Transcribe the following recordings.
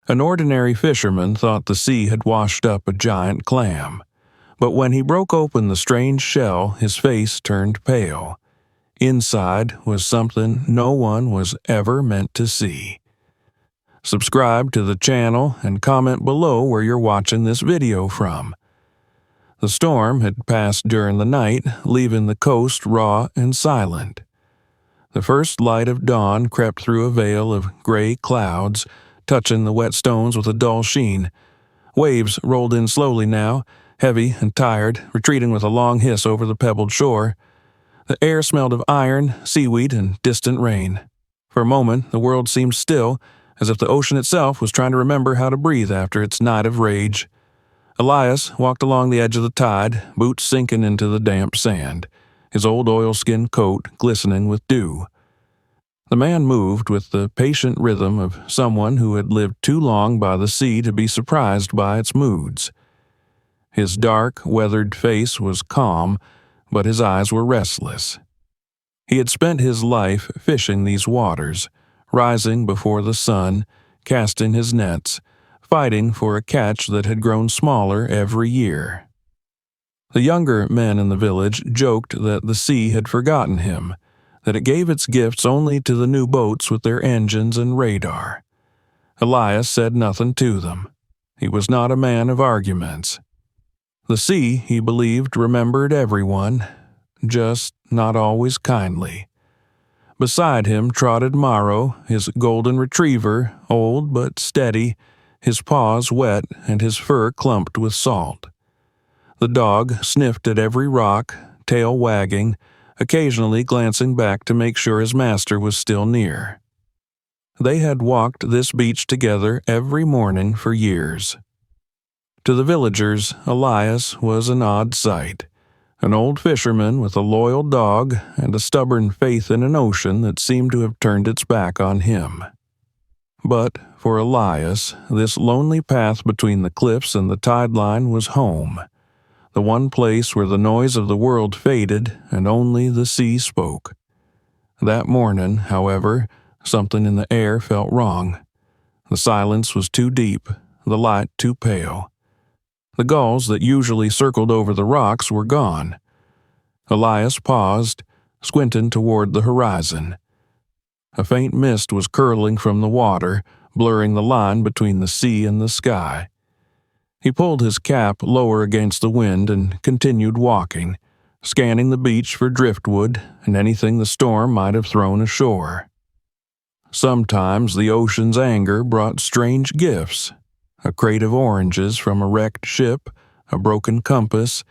An ordinary fisherman thought the sea had washed up a giant clam, but when he broke open the strange shell, his face turned pale. Inside was something no one was ever meant to see. Subscribe to the channel and comment below where you're watching this video from. The storm had passed during the night, leaving the coast raw and silent. The first light of dawn crept through a veil of gray clouds, touching the wet stones with a dull sheen. Waves rolled in slowly now, heavy and tired, retreating with a long hiss over the pebbled shore. The air smelled of iron, seaweed, and distant rain. For a moment, the world seemed still, as if the ocean itself was trying to remember how to breathe after its night of rage. Elias walked along the edge of the tide, boots sinking into the damp sand, his old oilskin coat glistening with dew. The man moved with the patient rhythm of someone who had lived too long by the sea to be surprised by its moods. His dark, weathered face was calm, but his eyes were restless. He had spent his life fishing these waters, rising before the sun, casting his nets, fighting for a catch that had grown smaller every year. The younger men in the village joked that the sea had forgotten him, that it gave its gifts only to the new boats with their engines and radar. Elias said nothing to them. He was not a man of arguments. The sea, he believed, remembered everyone, just not always kindly. Beside him trotted Morrow, his golden retriever, old but steady, his paws wet and his fur clumped with salt. The dog sniffed at every rock, tail wagging, occasionally glancing back to make sure his master was still near. They had walked this beach together every morning for years. To the villagers, Elias was an odd sight. An old fisherman with a loyal dog and a stubborn faith in an ocean that seemed to have turned its back on him. But for Elias, this lonely path between the cliffs and the tide line was home, the one place where the noise of the world faded and only the sea spoke. That morning, however, something in the air felt wrong. The silence was too deep, the light too pale. The gulls that usually circled over the rocks were gone. Elias paused, squinting toward the horizon. A faint mist was curling from the water, blurring the line between the sea and the sky. He pulled his cap lower against the wind and continued walking, scanning the beach for driftwood and anything the storm might have thrown ashore. Sometimes the ocean's anger brought strange gifts. A crate of oranges from a wrecked ship, a broken compass,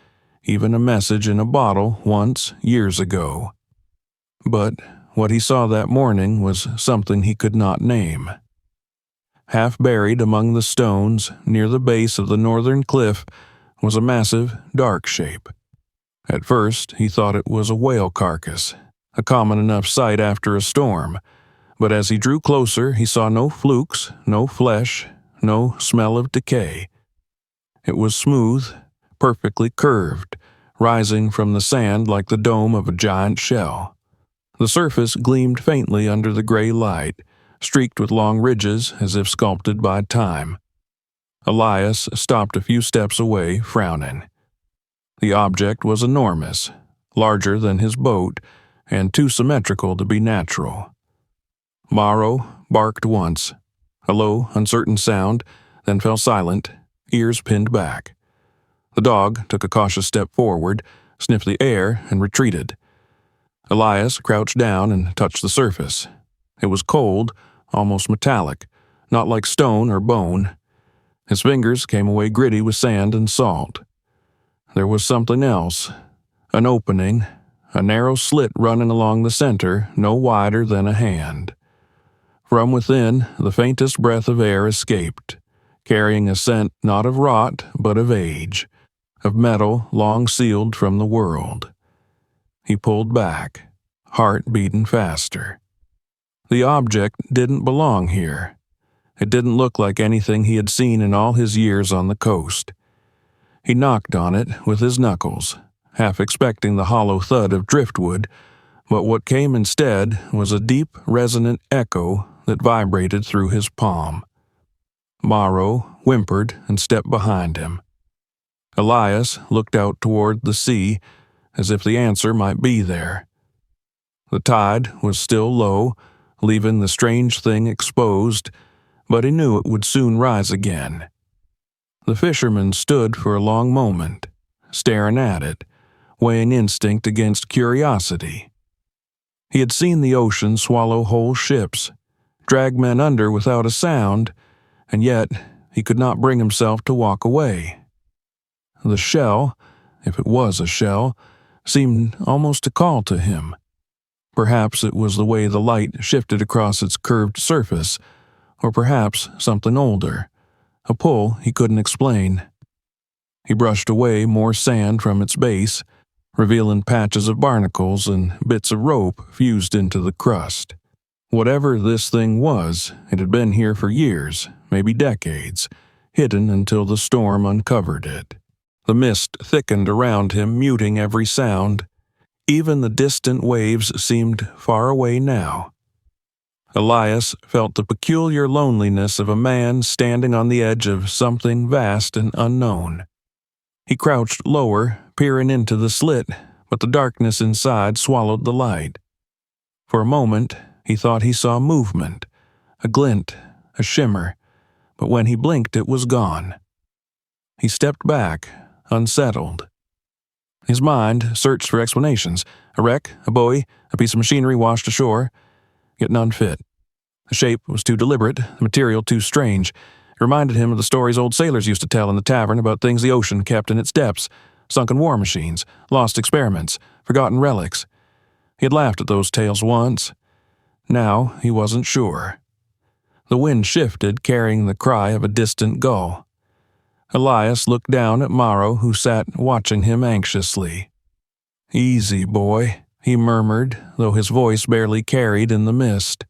even a message in a bottle once, years ago. But what he saw that morning was something he could not name. Half buried among the stones, near the base of the northern cliff, was a massive, dark shape. At first, he thought it was a whale carcass, a common enough sight after a storm, but as he drew closer, he saw no flukes, no flesh, no smell of decay. It was smooth, perfectly curved, rising from the sand like the dome of a giant shell. The surface gleamed faintly under the gray light, streaked with long ridges as if sculpted by time. Elias stopped a few steps away, frowning. The object was enormous, larger than his boat, and too symmetrical to be natural. Morrow barked once, a low, uncertain sound, then fell silent, ears pinned back. The dog took a cautious step forward, sniffed the air, and retreated. Elias crouched down and touched the surface. It was cold, almost metallic, not like stone or bone. His fingers came away gritty with sand and salt. There was something else, an opening, a narrow slit running along the center, no wider than a hand. From within, the faintest breath of air escaped, carrying a scent not of rot but of age, of metal long sealed from the world. He pulled back, heart beating faster. The object didn't belong here. It didn't look like anything he had seen in all his years on the coast. He knocked on it with his knuckles, half expecting the hollow thud of driftwood, but what came instead was a deep, resonant echo that vibrated through his palm. Morrow whimpered and stepped behind him. Elias looked out toward the sea, as if the answer might be there. The tide was still low, leaving the strange thing exposed, but he knew it would soon rise again. The fisherman stood for a long moment, staring at it, weighing instinct against curiosity. He had seen the ocean swallow whole ships, drag men under without a sound, and yet he could not bring himself to walk away. The shell, if it was a shell, seemed almost to call to him. Perhaps it was the way the light shifted across its curved surface, or perhaps something older, a pull he couldn't explain. He brushed away more sand from its base, revealing patches of barnacles and bits of rope fused into the crust. Whatever this thing was, it had been here for years, maybe decades, hidden until the storm uncovered it. The mist thickened around him, muting every sound. Even the distant waves seemed far away now. Elias felt the peculiar loneliness of a man standing on the edge of something vast and unknown. He crouched lower, peering into the slit, but the darkness inside swallowed the light. For a moment, he thought he saw movement, a glint, a shimmer, but when he blinked it was gone. He stepped back, unsettled. His mind searched for explanations. A wreck, a buoy, a piece of machinery washed ashore, yet none fit. The shape was too deliberate, the material too strange. It reminded him of the stories old sailors used to tell in the tavern about things the ocean kept in its depths, sunken war machines, lost experiments, forgotten relics. He had laughed at those tales once. Now he wasn't sure. The wind shifted, carrying the cry of a distant gull. Elias looked down at Morrow, who sat watching him anxiously. "Easy, boy," he murmured, though his voice barely carried in the mist.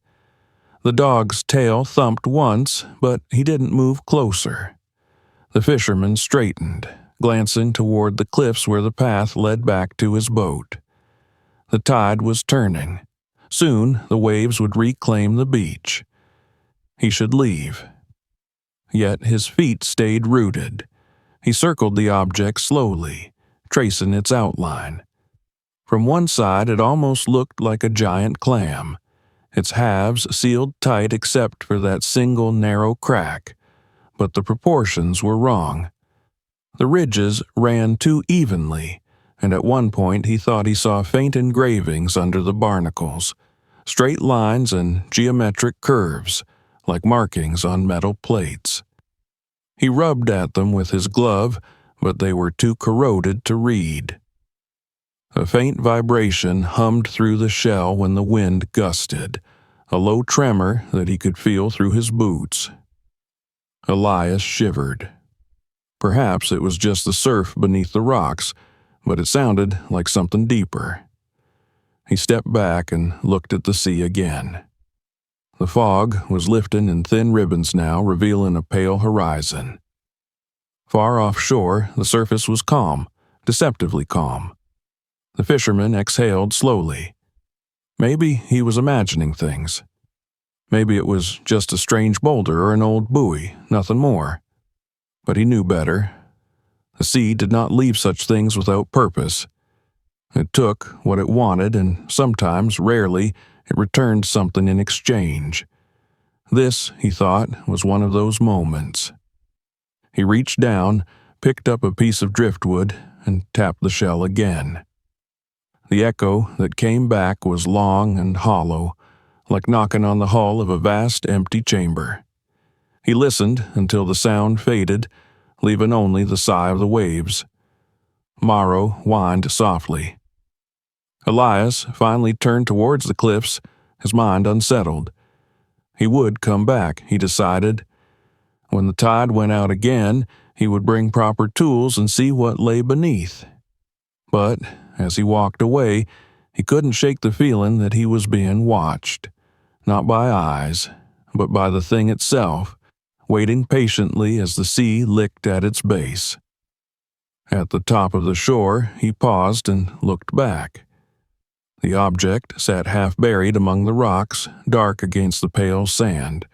The dog's tail thumped once, but he didn't move closer. The fisherman straightened, glancing toward the cliffs where the path led back to his boat. The tide was turning. Soon the waves would reclaim the beach. He should leave. Yet his feet stayed rooted. He circled the object slowly, tracing its outline. From one side it almost looked like a giant clam, its halves sealed tight except for that single narrow crack, but the proportions were wrong. The ridges ran too evenly, and at one point he thought he saw faint engravings under the barnacles, straight lines and geometric curves, like markings on metal plates. He rubbed at them with his glove, but they were too corroded to read. A faint vibration hummed through the shell when the wind gusted, a low tremor that he could feel through his boots. Elias shivered. Perhaps it was just the surf beneath the rocks, but it sounded like something deeper. He stepped back and looked at the sea again. The fog was lifting in thin ribbons now, revealing a pale horizon. Far offshore, the surface was calm, deceptively calm. The fisherman exhaled slowly. Maybe he was imagining things. Maybe it was just a strange boulder or an old buoy, nothing more. But he knew better. The sea did not leave such things without purpose. It took what it wanted, and sometimes, rarely, it returned something in exchange. This, he thought, was one of those moments. He reached down, picked up a piece of driftwood, and tapped the shell again. The echo that came back was long and hollow, like knocking on the hull of a vast empty chamber. He listened until the sound faded, leaving only the sigh of the waves. Morrow whined softly. Elias finally turned towards the cliffs, his mind unsettled. He would come back, he decided. When the tide went out again, he would bring proper tools and see what lay beneath. But as he walked away, he couldn't shake the feeling that he was being watched, not by eyes, but by the thing itself, waiting patiently as the sea licked at its base. At the top of the shore, he paused and looked back. The object sat half buried among the rocks, dark against the pale sand,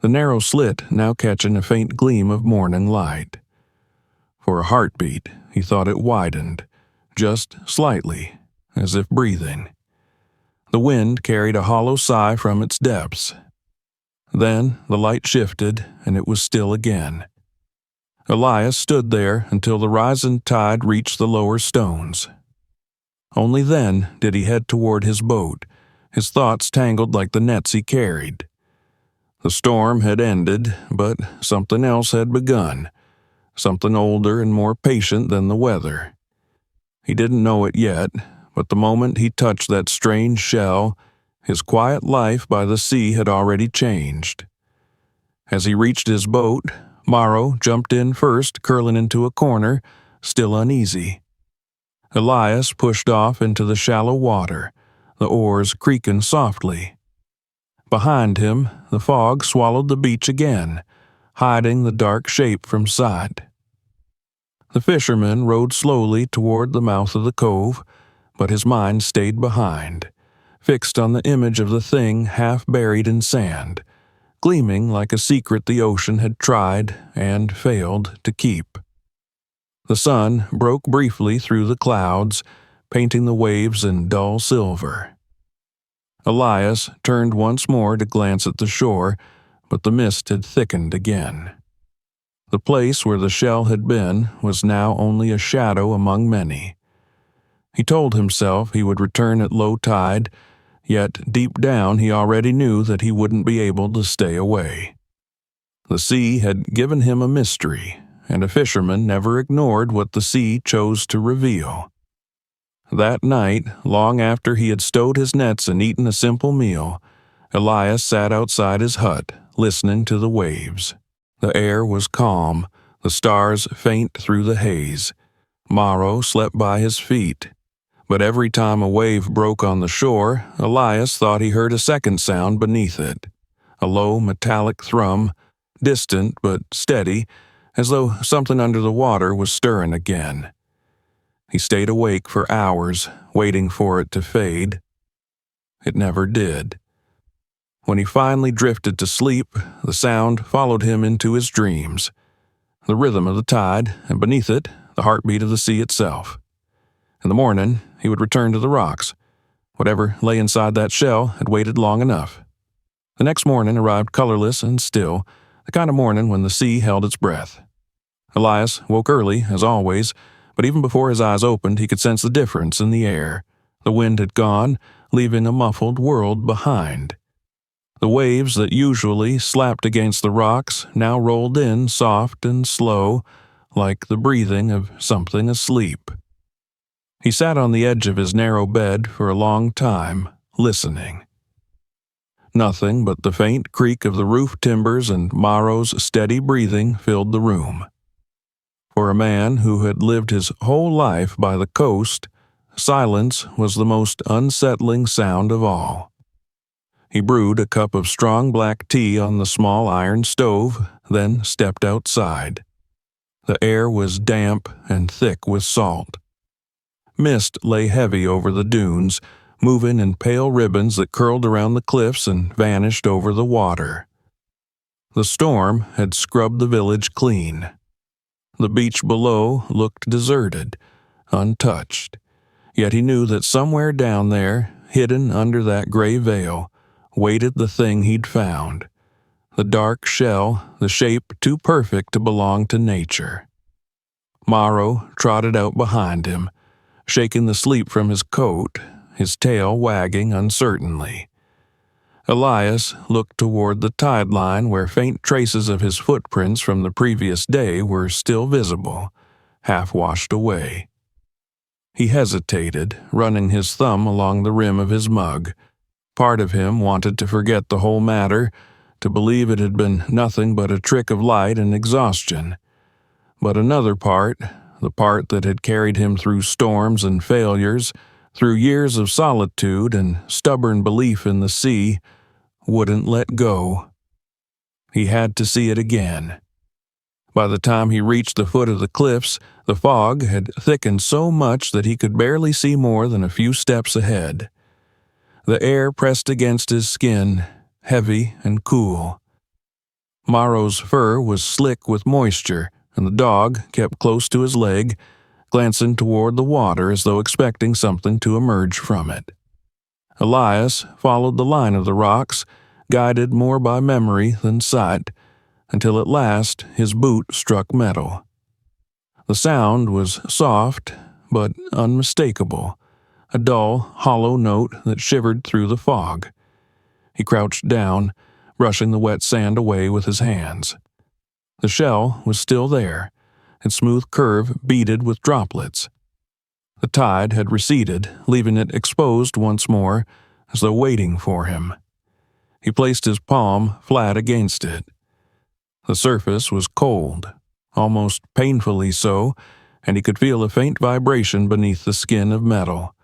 the narrow slit now catching a faint gleam of morning light. For a heartbeat, he thought it widened, just slightly, as if breathing. The wind carried a hollow sigh from its depths. Then the light shifted, and it was still again. Elias stood there until the rising tide reached the lower stones. Only then did he head toward his boat, his thoughts tangled like the nets he carried. The storm had ended, but something else had begun, something older and more patient than the weather. He didn't know it yet, but the moment he touched that strange shell, his quiet life by the sea had already changed. As he reached his boat, Morrow jumped in first, curling into a corner, still uneasy. Elias pushed off into the shallow water, the oars creaking softly. Behind him, the fog swallowed the beach again, hiding the dark shape from sight. The fisherman rowed slowly toward the mouth of the cove, but his mind stayed behind, fixed on the image of the thing half buried in sand, gleaming like a secret the ocean had tried and failed to keep. The sun broke briefly through the clouds, painting the waves in dull silver. Elias turned once more to glance at the shore, but the mist had thickened again. The place where the shell had been was now only a shadow among many. He told himself he would return at low tide, yet deep down he already knew that he wouldn't be able to stay away. The sea had given him a mystery, and a fisherman never ignored what the sea chose to reveal. That night, long after he had stowed his nets and eaten a simple meal, Elias sat outside his hut, listening to the waves. The air was calm, the stars faint through the haze. Morrow slept by his feet. But every time a wave broke on the shore, Elias thought he heard a second sound beneath it, a low metallic thrum, distant but steady, as though something under the water was stirring again. He stayed awake for hours, waiting for it to fade. It never did. When he finally drifted to sleep, the sound followed him into his dreams. The rhythm of the tide, and beneath it, the heartbeat of the sea itself. In the morning, he would return to the rocks. Whatever lay inside that shell had waited long enough. The next morning arrived colorless and still, the kind of morning when the sea held its breath. Elias woke early, as always, but even before his eyes opened, he could sense the difference in the air. The wind had gone, leaving a muffled world behind. The waves that usually slapped against the rocks now rolled in soft and slow, like the breathing of something asleep. He sat on the edge of his narrow bed for a long time, listening. Nothing but the faint creak of the roof timbers and Morrow's steady breathing filled the room. For a man who had lived his whole life by the coast, silence was the most unsettling sound of all. He brewed a cup of strong black tea on the small iron stove, then stepped outside. The air was damp and thick with salt. Mist lay heavy over the dunes, moving in pale ribbons that curled around the cliffs and vanished over the water. The storm had scrubbed the village clean. The beach below looked deserted, untouched, yet he knew that somewhere down there, hidden under that gray veil, waited the thing he'd found, the dark shell, the shape too perfect to belong to nature. Morrow trotted out behind him, shaking the sleep from his coat, his tail wagging uncertainly. Elias looked toward the tide line where faint traces of his footprints from the previous day were still visible, half washed away. He hesitated, running his thumb along the rim of his mug. Part of him wanted to forget the whole matter, to believe it had been nothing but a trick of light and exhaustion. But another part, the part that had carried him through storms and failures, through years of solitude and stubborn belief in the sea, wouldn't let go. He had to see it again. By the time he reached the foot of the cliffs, the fog had thickened so much that he could barely see more than a few steps ahead. The air pressed against his skin, heavy and cool. Morrow's fur was slick with moisture, and the dog kept close to his leg, glancing toward the water as though expecting something to emerge from it. Elias followed the line of the rocks, guided more by memory than sight, until at last his boot struck metal. The sound was soft, but unmistakable, a dull, hollow note that shivered through the fog. He crouched down, brushing the wet sand away with his hands. The shell was still there, its smooth curve beaded with droplets. The tide had receded, leaving it exposed once more, as though waiting for him. He placed his palm flat against it. The surface was cold, almost painfully so, and he could feel a faint vibration beneath the skin of metal,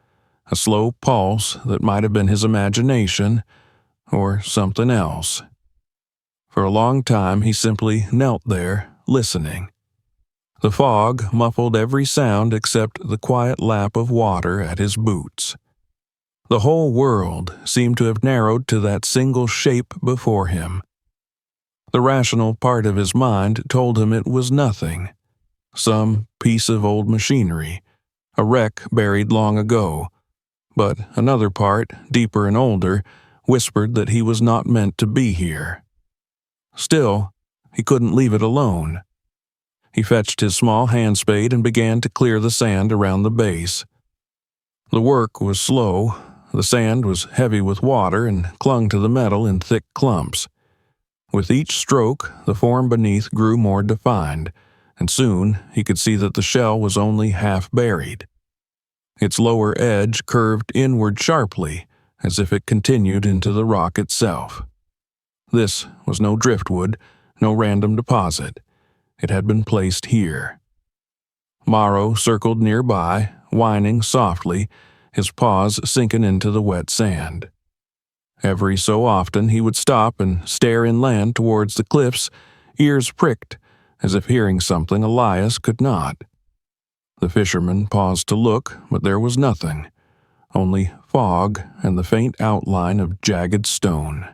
a slow pulse that might have been his imagination or something else. For a long time he simply knelt there, listening. The fog muffled every sound except the quiet lap of water at his boots. The whole world seemed to have narrowed to that single shape before him. The rational part of his mind told him it was nothing, some piece of old machinery, a wreck buried long ago, but another part, deeper and older, whispered that he was not meant to be here. Still, he couldn't leave it alone. He fetched his small hand spade and began to clear the sand around the base. The work was slow. The sand was heavy with water and clung to the metal in thick clumps. With each stroke, the form beneath grew more defined, and soon he could see that the shell was only half buried. Its lower edge curved inward sharply, as if it continued into the rock itself. This was no driftwood, no random deposit. It had been placed here. Morrow circled nearby, whining softly, his paws sinking into the wet sand. Every so often he would stop and stare inland towards the cliffs, ears pricked, as if hearing something Elias could not. The fisherman paused to look, but there was nothing, only fog and the faint outline of jagged stone.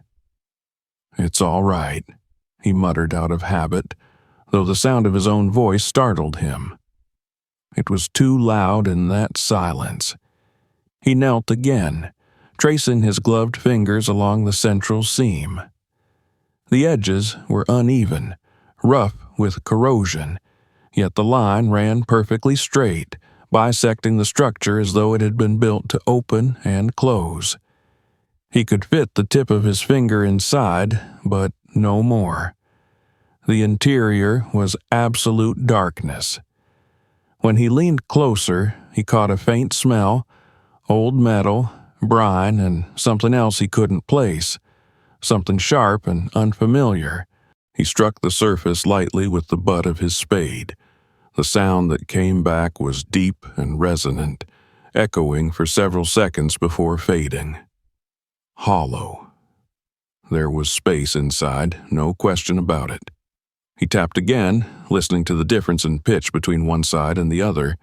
"It's all right," he muttered out of habit, though the sound of his own voice startled him. It was too loud in that silence. He knelt again, tracing his gloved fingers along the central seam. The edges were uneven, rough with corrosion, yet the line ran perfectly straight, bisecting the structure as though it had been built to open and close. He could fit the tip of his finger inside, but no more. The interior was absolute darkness. When he leaned closer, he caught a faint smell, old metal, brine, and something else he couldn't place, something sharp and unfamiliar. He struck the surface lightly with the butt of his spade. The sound that came back was deep and resonant, echoing for several seconds before fading. Hollow. There was space inside, no question about it. He tapped again, listening to the difference in pitch between one side and the other.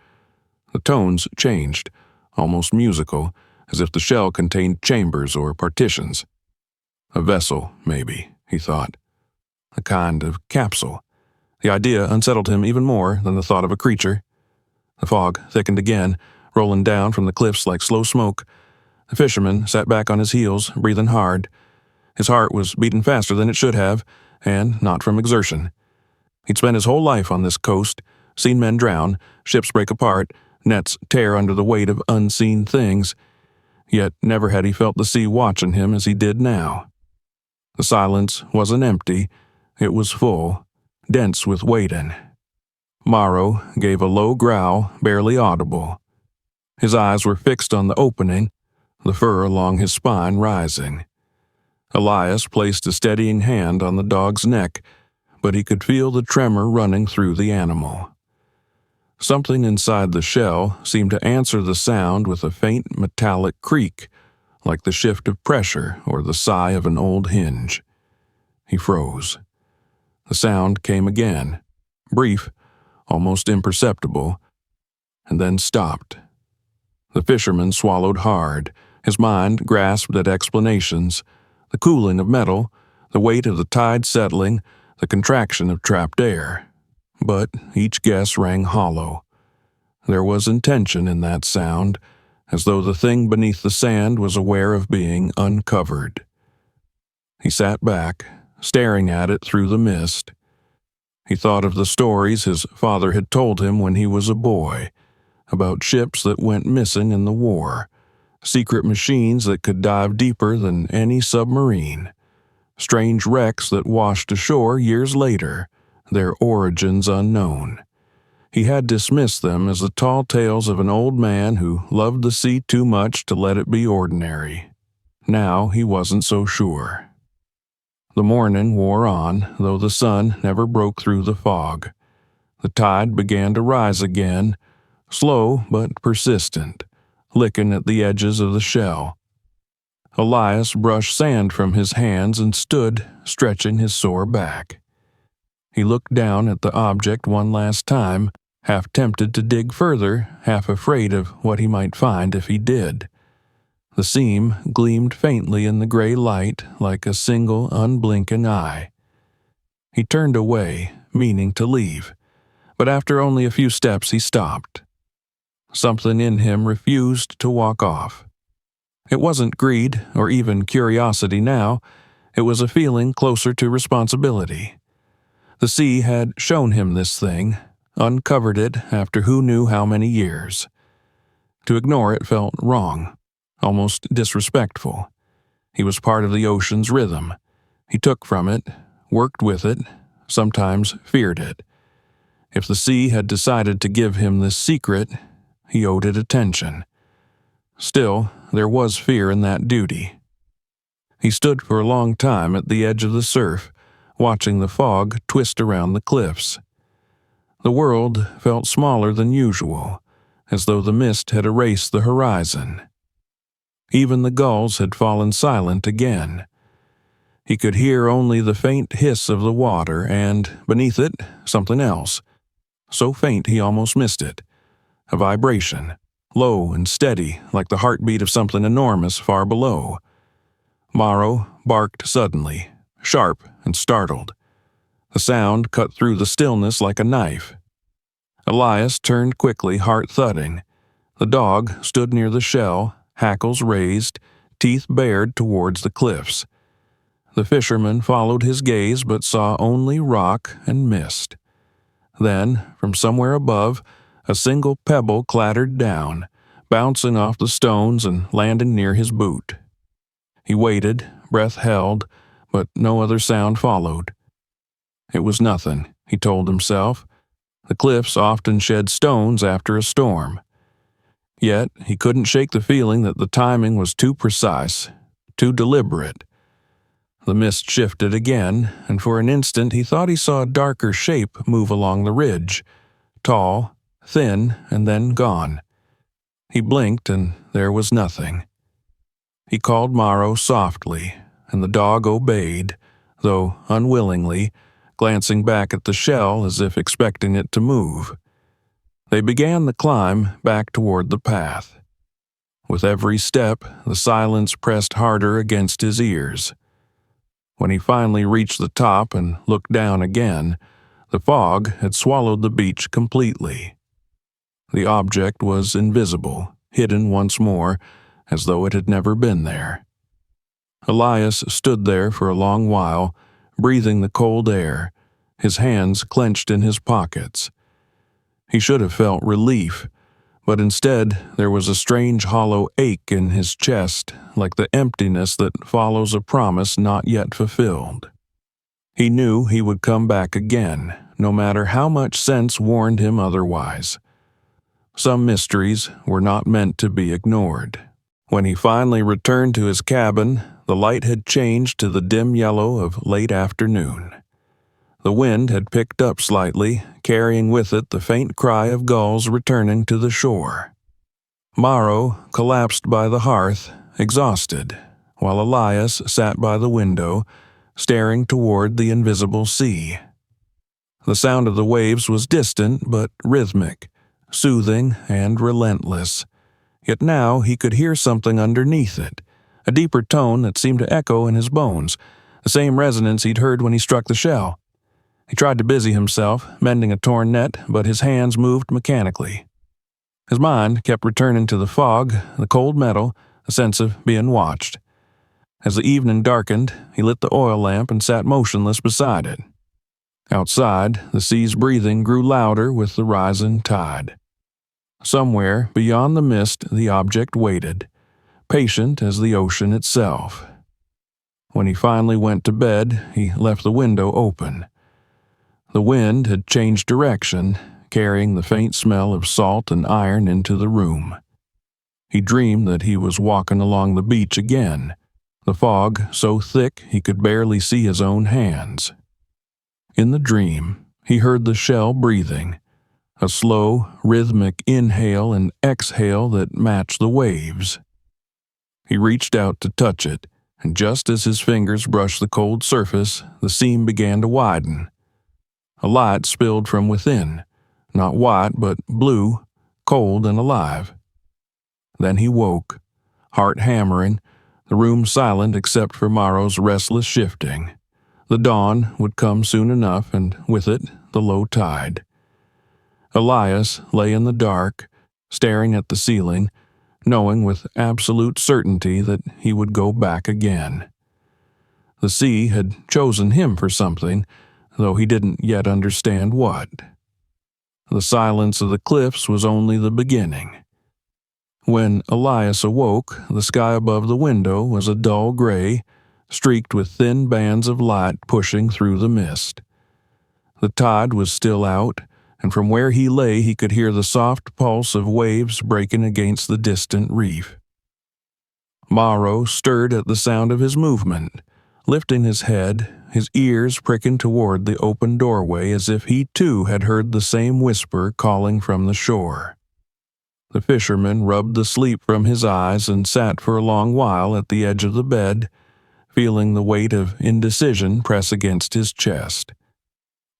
The tones changed, almost musical, as if the shell contained chambers or partitions. A vessel, maybe, he thought. A kind of capsule. The idea unsettled him even more than the thought of a creature. The fog thickened again, rolling down from the cliffs like slow smoke. The fisherman sat back on his heels, breathing hard. His heart was beating faster than it should have, and not from exertion. He'd spent his whole life on this coast, seen men drown, ships break apart, nets tear under the weight of unseen things, yet never had he felt the sea watching him as he did now. The silence wasn't empty, it was full, dense with waiting. Morrow gave a low growl, barely audible. His eyes were fixed on the opening, the fur along his spine rising. Elias placed a steadying hand on the dog's neck, but he could feel the tremor running through the animal. Something inside the shell seemed to answer the sound with a faint metallic creak, like the shift of pressure or the sigh of an old hinge. He froze. The sound came again, brief, almost imperceptible, and then stopped. The fisherman swallowed hard. His mind grasped at explanations. The cooling of metal, the weight of the tide settling, the contraction of trapped air. But each guess rang hollow. There was intention in that sound, as though the thing beneath the sand was aware of being uncovered. He sat back, staring at it through the mist. He thought of the stories his father had told him when he was a boy, about ships that went missing in the war, secret machines that could dive deeper than any submarine, strange wrecks that washed ashore years later, their origins unknown. He had dismissed them as the tall tales of an old man who loved the sea too much to let it be ordinary. Now he wasn't so sure. The morning wore on, though the sun never broke through the fog. The tide began to rise again, slow but persistent, licking at the edges of the shell. Elias brushed sand from his hands and stood, stretching his sore back. He looked down at the object one last time, half tempted to dig further, half afraid of what he might find if he did. The seam gleamed faintly in the gray light like a single unblinking eye. He turned away, meaning to leave, but after only a few steps he stopped. Something in him refused to walk off. It wasn't greed or even curiosity now, it was a feeling closer to responsibility. The sea had shown him this thing, uncovered it after who knew how many years. To ignore it felt wrong, almost disrespectful. He was part of the ocean's rhythm. He took from it, worked with it, sometimes feared it. If the sea had decided to give him this secret, he owed it attention. Still, there was fear in that duty. He stood for a long time at the edge of the surf, watching the fog twist around the cliffs. The world felt smaller than usual, as though the mist had erased the horizon. Even the gulls had fallen silent again. He could hear only the faint hiss of the water and, beneath it, something else. So faint he almost missed it. A vibration, low and steady, like the heartbeat of something enormous far below. Morrow barked suddenly, sharp and startled. The sound cut through the stillness like a knife. Elias turned quickly, heart thudding. The dog stood near the shell, hackles raised, teeth bared towards the cliffs. The fisherman followed his gaze but saw only rock and mist. Then, from somewhere above, a single pebble clattered down, bouncing off the stones and landing near his boot. He waited, breath held, but no other sound followed. It was nothing, he told himself. The cliffs often shed stones after a storm. Yet he couldn't shake the feeling that the timing was too precise, too deliberate. The mist shifted again, and for an instant he thought he saw a darker shape move along the ridge, tall, thin, and then gone. He blinked, and there was nothing. He called Morrow softly, and the dog obeyed, though unwillingly, glancing back at the shell as if expecting it to move. They began the climb back toward the path. With every step, the silence pressed harder against his ears. When he finally reached the top and looked down again, the fog had swallowed the beach completely. The object was invisible, hidden once more, as though it had never been there. Elias stood there for a long while, breathing the cold air, his hands clenched in his pockets. He should have felt relief, but instead there was a strange hollow ache in his chest, like the emptiness that follows a promise not yet fulfilled. He knew he would come back again, no matter how much sense warned him otherwise. Some mysteries were not meant to be ignored. When he finally returned to his cabin, the light had changed to the dim yellow of late afternoon. The wind had picked up slightly, carrying with it the faint cry of gulls returning to the shore. Morrow collapsed by the hearth, exhausted, while Elias sat by the window, staring toward the invisible sea. The sound of the waves was distant but rhythmic, soothing and relentless. Yet now he could hear something underneath it, a deeper tone that seemed to echo in his bones, the same resonance he'd heard when he struck the shell. He tried to busy himself, mending a torn net, but his hands moved mechanically. His mind kept returning to the fog, the cold metal, a sense of being watched. As the evening darkened, he lit the oil lamp and sat motionless beside it. Outside, the sea's breathing grew louder with the rising tide. Somewhere beyond the mist, the object waited, patient as the ocean itself. When he finally went to bed, he left the window open. The wind had changed direction, carrying the faint smell of salt and iron into the room. He dreamed that he was walking along the beach again, the fog so thick he could barely see his own hands. In the dream, he heard the shell breathing, a slow, rhythmic inhale and exhale that matched the waves. He reached out to touch it, and just as his fingers brushed the cold surface, the seam began to widen. A light spilled from within, not white but blue, cold and alive. Then he woke, heart hammering, the room silent except for Morrow's restless shifting. The dawn would come soon enough, and with it, the low tide. Elias lay in the dark, staring at the ceiling, knowing with absolute certainty that he would go back again. The sea had chosen him for something, though he didn't yet understand what. The silence of the cliffs was only the beginning. When Elias awoke, the sky above the window was a dull gray, streaked with thin bands of light pushing through the mist. The tide was still out, and from where he lay he could hear the soft pulse of waves breaking against the distant reef. Morrow stirred at the sound of his movement, lifting his head, his ears pricking toward the open doorway as if he too had heard the same whisper calling from the shore. The fisherman rubbed the sleep from his eyes and sat for a long while at the edge of the bed, feeling the weight of indecision press against his chest.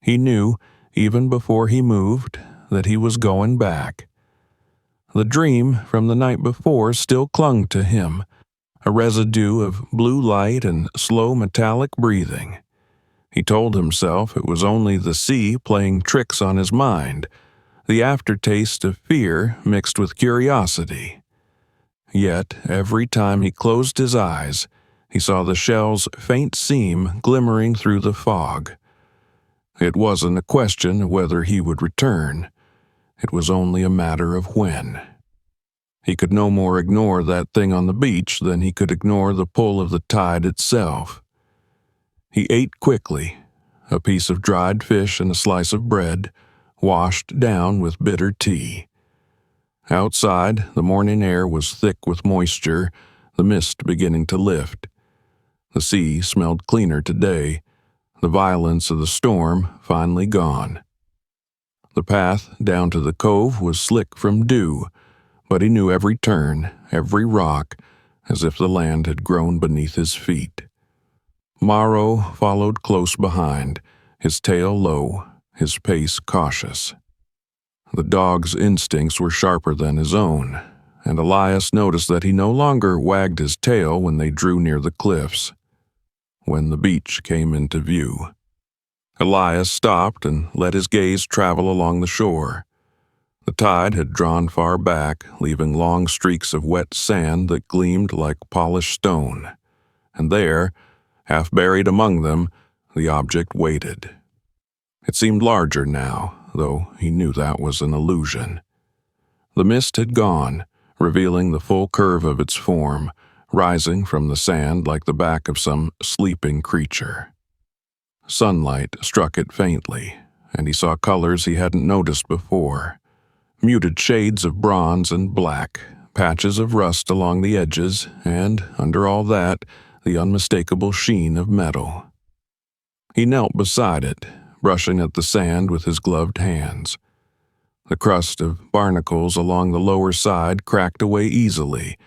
He knew, even before he moved, that he was going back. The dream from the night before still clung to him, a residue of blue light and slow metallic breathing. He told himself it was only the sea playing tricks on his mind, the aftertaste of fear mixed with curiosity. Yet, every time he closed his eyes, he saw the shell's faint seam glimmering through the fog. It wasn't a question of whether he would return. It was only a matter of when. He could no more ignore that thing on the beach than he could ignore the pull of the tide itself. He ate quickly, a piece of dried fish and a slice of bread, washed down with bitter tea. Outside, the morning air was thick with moisture, the mist beginning to lift. The sea smelled cleaner today, the violence of the storm finally gone. The path down to the cove was slick from dew, but he knew every turn, every rock, as if the land had grown beneath his feet. Morrow followed close behind, his tail low, his pace cautious. The dog's instincts were sharper than his own, and Elias noticed that he no longer wagged his tail when they drew near the cliffs. When the beach came into view, Elias stopped and let his gaze travel along the shore. The tide had drawn far back, leaving long streaks of wet sand that gleamed like polished stone, and there, half buried among them, the object waited. It seemed larger now, though he knew that was an illusion. The mist had gone, revealing the full curve of its form, rising from the sand like the back of some sleeping creature. Sunlight struck it faintly, and he saw colors he hadn't noticed before. Muted shades of bronze and black, patches of rust along the edges, and, under all that, the unmistakable sheen of metal. He knelt beside it, brushing at the sand with his gloved hands. The crust of barnacles along the lower side cracked away easily,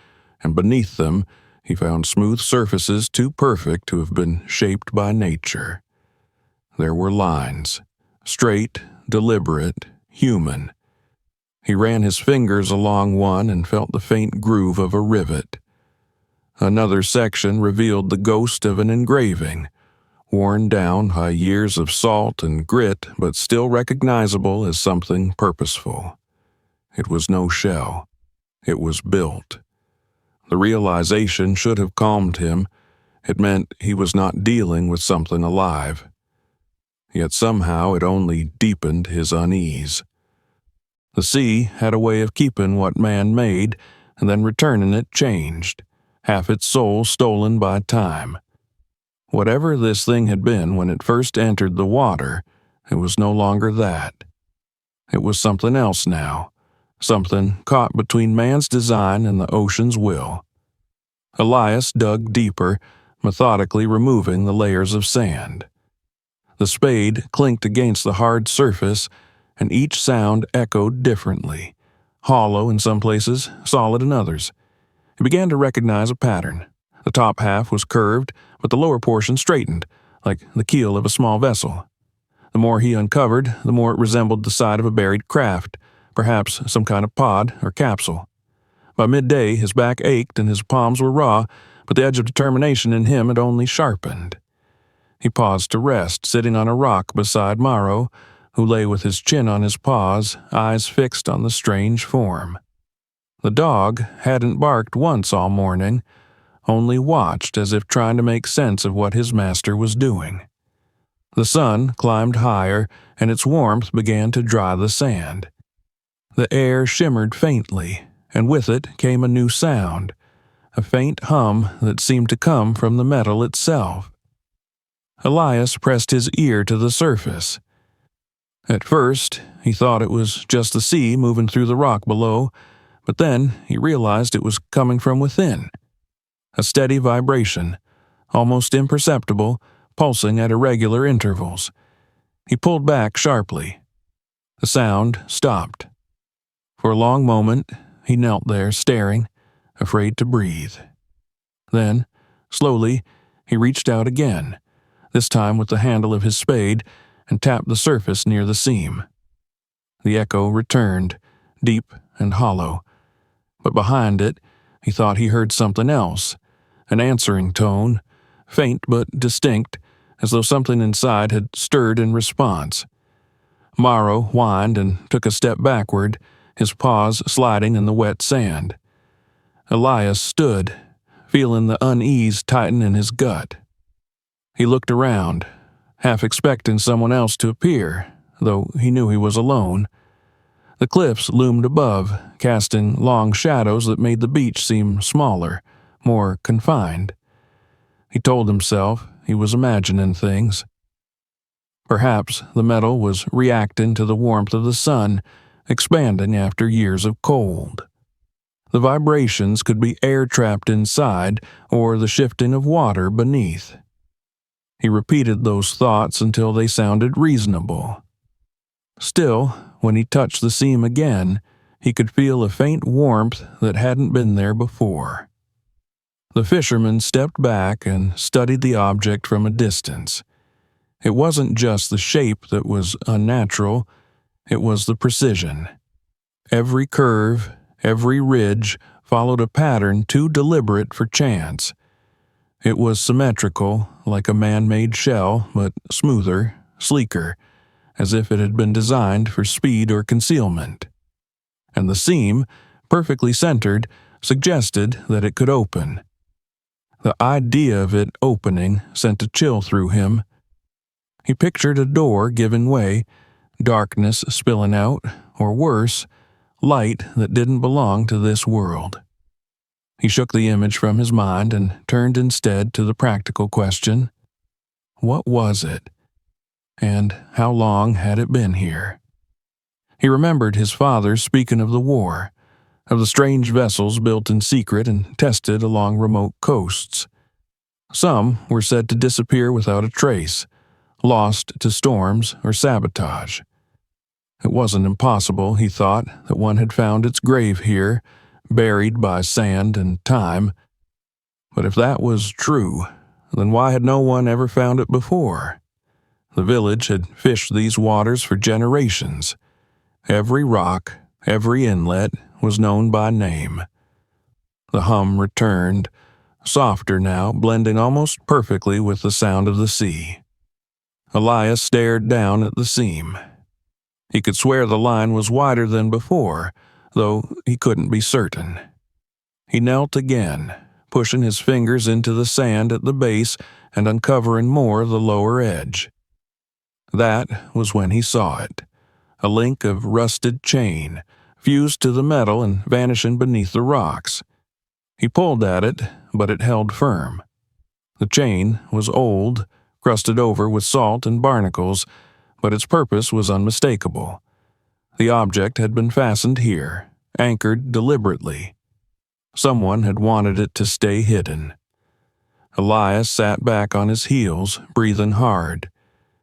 and beneath them he found smooth surfaces too perfect to have been shaped by nature. There were lines, straight, deliberate, human. He ran his fingers along one and felt the faint groove of a rivet. Another section revealed the ghost of an engraving, worn down by years of salt and grit but still recognizable as something purposeful. It was no shell. It was built. The realization should have calmed him. It meant he was not dealing with something alive. Yet somehow it only deepened his unease. The sea had a way of keeping what man made and then returning it changed, half its soul stolen by time. Whatever this thing had been when it first entered the water, it was no longer that. It was something else now, something caught between man's design and the ocean's will. Elias dug deeper, methodically removing the layers of sand. The spade clinked against the hard surface, and each sound echoed differently, hollow in some places, solid in others. He began to recognize a pattern. The top half was curved, but the lower portion straightened, like the keel of a small vessel. The more he uncovered, the more it resembled the side of a buried craft, perhaps some kind of pod or capsule. By midday, his back ached and his palms were raw, but the edge of determination in him had only sharpened. He paused to rest, sitting on a rock beside Morrow, who lay with his chin on his paws, eyes fixed on the strange form. The dog hadn't barked once all morning, only watched as if trying to make sense of what his master was doing. The sun climbed higher, and its warmth began to dry the sand. The air shimmered faintly, and with it came a new sound, a faint hum that seemed to come from the metal itself. Elias pressed his ear to the surface. At first, he thought it was just the sea moving through the rock below, but then he realized it was coming from within. A steady vibration, almost imperceptible, pulsing at irregular intervals. He pulled back sharply. The sound stopped. For a long moment, he knelt there staring, afraid to breathe. Then, slowly, he reached out again, this time with the handle of his spade, and tapped the surface near the seam. The echo returned, deep and hollow. But behind it, he thought he heard something else, an answering tone, faint but distinct, as though something inside had stirred in response. Morrow whined and took a step backward, his paws sliding in the wet sand. Elias stood, feeling the unease tighten in his gut. He looked around, half expecting someone else to appear, though he knew he was alone. The cliffs loomed above, casting long shadows that made the beach seem smaller, more confined. He told himself he was imagining things. Perhaps the metal was reacting to the warmth of the sun, expanding after years of cold. The vibrations could be air trapped inside or the shifting of water beneath. He repeated those thoughts until they sounded reasonable. Still, when he touched the seam again, he could feel a faint warmth that hadn't been there before. The fisherman stepped back and studied the object from a distance. It wasn't just the shape that was unnatural, it was the precision. Every curve, every ridge followed a pattern too deliberate for chance. It was symmetrical, like a man-made shell, but smoother, sleeker, as if it had been designed for speed or concealment. And the seam, perfectly centered, suggested that it could open. The idea of it opening sent a chill through him. He pictured a door giving way, darkness spilling out, or worse, light that didn't belong to this world. He shook the image from his mind and turned instead to the practical question. What was it? And how long had it been here? He remembered his father speaking of the war, of the strange vessels built in secret and tested along remote coasts. Some were said to disappear without a trace, lost to storms or sabotage. It wasn't impossible, he thought, that one had found its grave here, buried by sand and time. But if that was true, then why had no one ever found it before? The village had fished these waters for generations. Every rock, every inlet was known by name. The hum returned, softer now, blending almost perfectly with the sound of the sea. Elias stared down at the seam. He could swear the line was wider than before, though he couldn't be certain. He knelt again, pushing his fingers into the sand at the base and uncovering more of the lower edge. That was when he saw it, a link of rusted chain, fused to the metal and vanishing beneath the rocks. He pulled at it, but it held firm. The chain was old, crusted over with salt and barnacles, but its purpose was unmistakable. The object had been fastened here, anchored deliberately. Someone had wanted it to stay hidden. Elias sat back on his heels, breathing hard.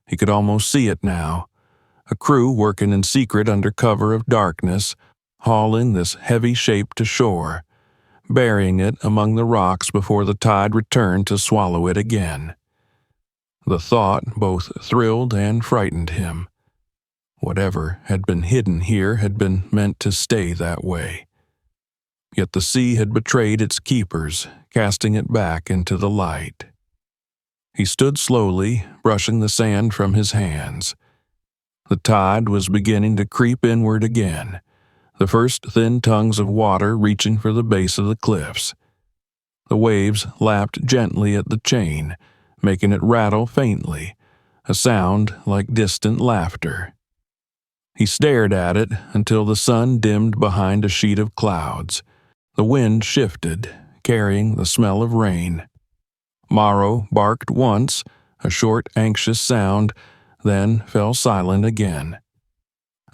He could almost see it now. A crew working in secret under cover of darkness, hauling this heavy shape to shore, burying it among the rocks before the tide returned to swallow it again. The thought both thrilled and frightened him. Whatever had been hidden here had been meant to stay that way. Yet the sea had betrayed its keepers, casting it back into the light. He stood slowly, brushing the sand from his hands. The tide was beginning to creep inward again, the first thin tongues of water reaching for the base of the cliffs. The waves lapped gently at the chain, making it rattle faintly, a sound like distant laughter. He stared at it until the sun dimmed behind a sheet of clouds. The wind shifted, carrying the smell of rain. Morrow barked once, a short, anxious sound, then fell silent again.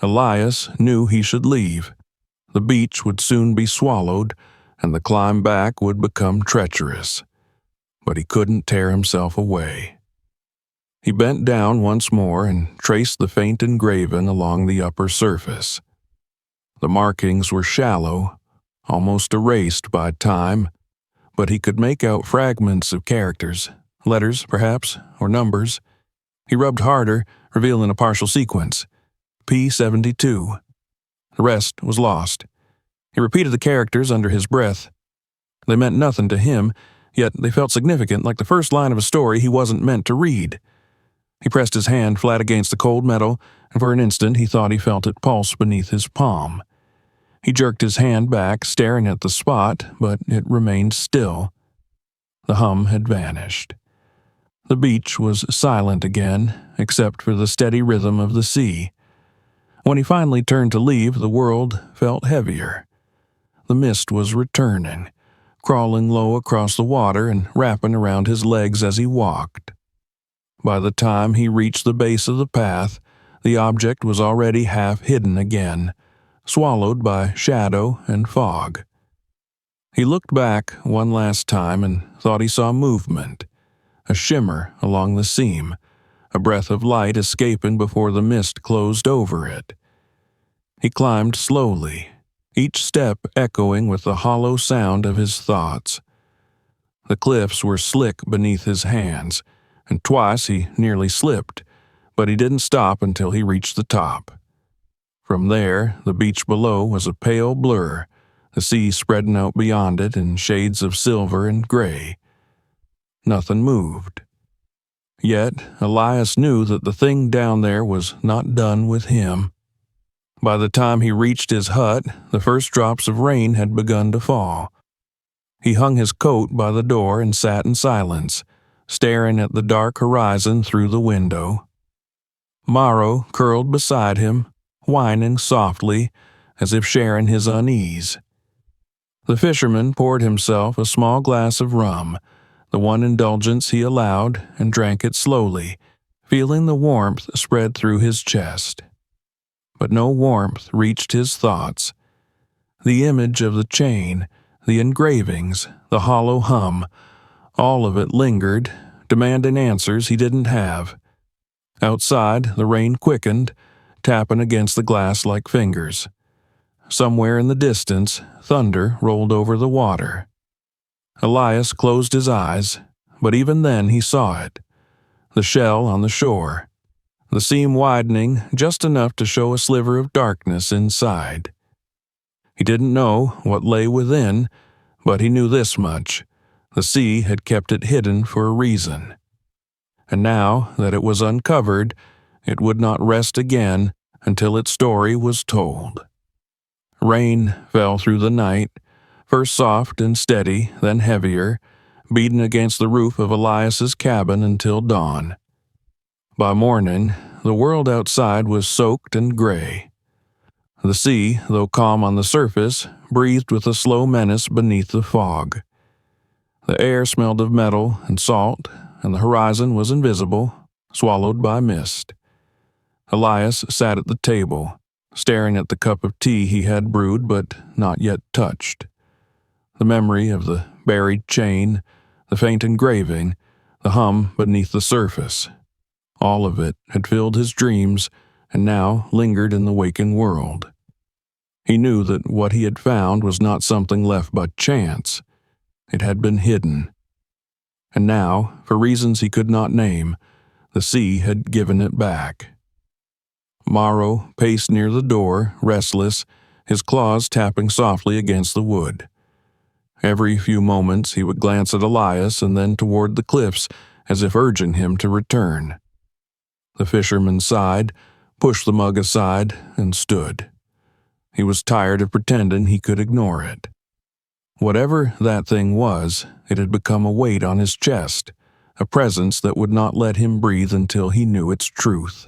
Elias knew he should leave. The beach would soon be swallowed, and the climb back would become treacherous. But he couldn't tear himself away. He bent down once more and traced the faint engraving along the upper surface. The markings were shallow, almost erased by time, but he could make out fragments of characters, letters perhaps, or numbers. He rubbed harder, revealing a partial sequence. P-72. The rest was lost. He repeated the characters under his breath. They meant nothing to him, yet they felt significant, like the first line of a story he wasn't meant to read. He pressed his hand flat against the cold metal, and for an instant he thought he felt it pulse beneath his palm. He jerked his hand back, staring at the spot, but it remained still. The hum had vanished. The beach was silent again, except for the steady rhythm of the sea. When he finally turned to leave, the world felt heavier. The mist was returning, crawling low across the water and wrapping around his legs as he walked. By the time he reached the base of the path, the object was already half hidden again, swallowed by shadow and fog. He looked back one last time and thought he saw movement, a shimmer along the seam, a breath of light escaping before the mist closed over it. He climbed slowly, each step echoing with the hollow sound of his thoughts. The cliffs were slick beneath his hands, and twice he nearly slipped, but he didn't stop until he reached the top. From there, the beach below was a pale blur, the sea spreading out beyond it in shades of silver and gray. Nothing moved. Yet Elias knew that the thing down there was not done with him. By the time he reached his hut, the first drops of rain had begun to fall. He hung his coat by the door and sat in silence, staring at the dark horizon through the window. Morrow curled beside him, whining softly, as if sharing his unease. The fisherman poured himself a small glass of rum, the one indulgence he allowed, and drank it slowly, feeling the warmth spread through his chest. But no warmth reached his thoughts. The image of the chain, the engravings, the hollow hum, all of it lingered, demanding answers he didn't have. Outside, the rain quickened, tapping against the glass like fingers. Somewhere in the distance, thunder rolled over the water. Elias closed his eyes, but even then he saw it. The shell on the shore, the seam widening just enough to show a sliver of darkness inside. He didn't know what lay within, but he knew this much. The sea had kept it hidden for a reason. And now that it was uncovered, it would not rest again until its story was told. Rain fell through the night, first soft and steady, then heavier, beating against the roof of Elias's cabin until dawn. By morning, the world outside was soaked and gray. The sea, though calm on the surface, breathed with a slow menace beneath the fog. The air smelled of metal and salt, and the horizon was invisible, swallowed by mist. Elias sat at the table, staring at the cup of tea he had brewed but not yet touched. The memory of the buried chain, the faint engraving, the hum beneath the surface, all of it had filled his dreams and now lingered in the waking world. He knew that what he had found was not something left by chance. It had been hidden. And now, for reasons he could not name, the sea had given it back. Morrow paced near the door, restless, his claws tapping softly against the wood. Every few moments he would glance at Elias and then toward the cliffs as if urging him to return. The fisherman sighed, pushed the mug aside, and stood. He was tired of pretending he could ignore it. Whatever that thing was, it had become a weight on his chest, a presence that would not let him breathe until he knew its truth.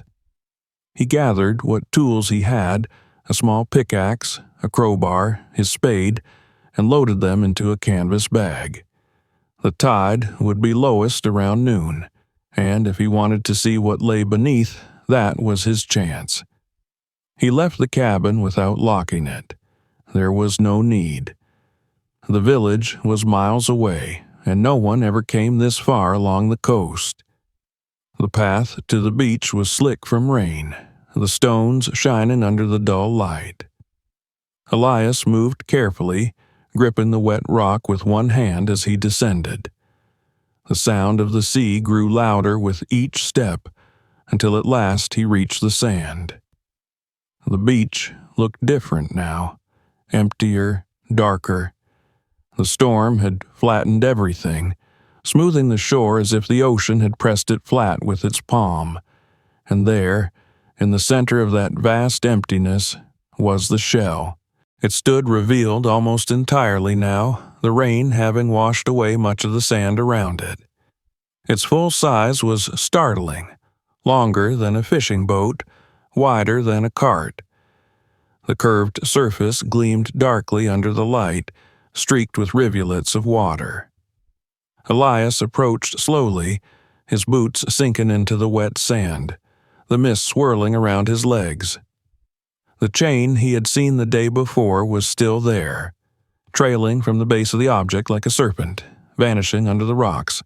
He gathered what tools he had, a small pickaxe, a crowbar, his spade, and loaded them into a canvas bag. The tide would be lowest around noon, and if he wanted to see what lay beneath, that was his chance. He left the cabin without locking it. There was no need. The village was miles away, and no one ever came this far along the coast. The path to the beach was slick from rain, the stones shining under the dull light. Elias moved carefully, gripping the wet rock with one hand as he descended. The sound of the sea grew louder with each step, until at last he reached the sand. The beach looked different now, emptier, darker. The storm had flattened everything, smoothing the shore as if the ocean had pressed it flat with its palm. And there, in the center of that vast emptiness, was the shell. It stood revealed almost entirely now, the rain having washed away much of the sand around it. Its full size was startling, longer than a fishing boat, wider than a cart. The curved surface gleamed darkly under the light, streaked with rivulets of water. Elias approached slowly, his boots sinking into the wet sand, the mist swirling around his legs. The chain he had seen the day before was still there, trailing from the base of the object like a serpent, vanishing under the rocks.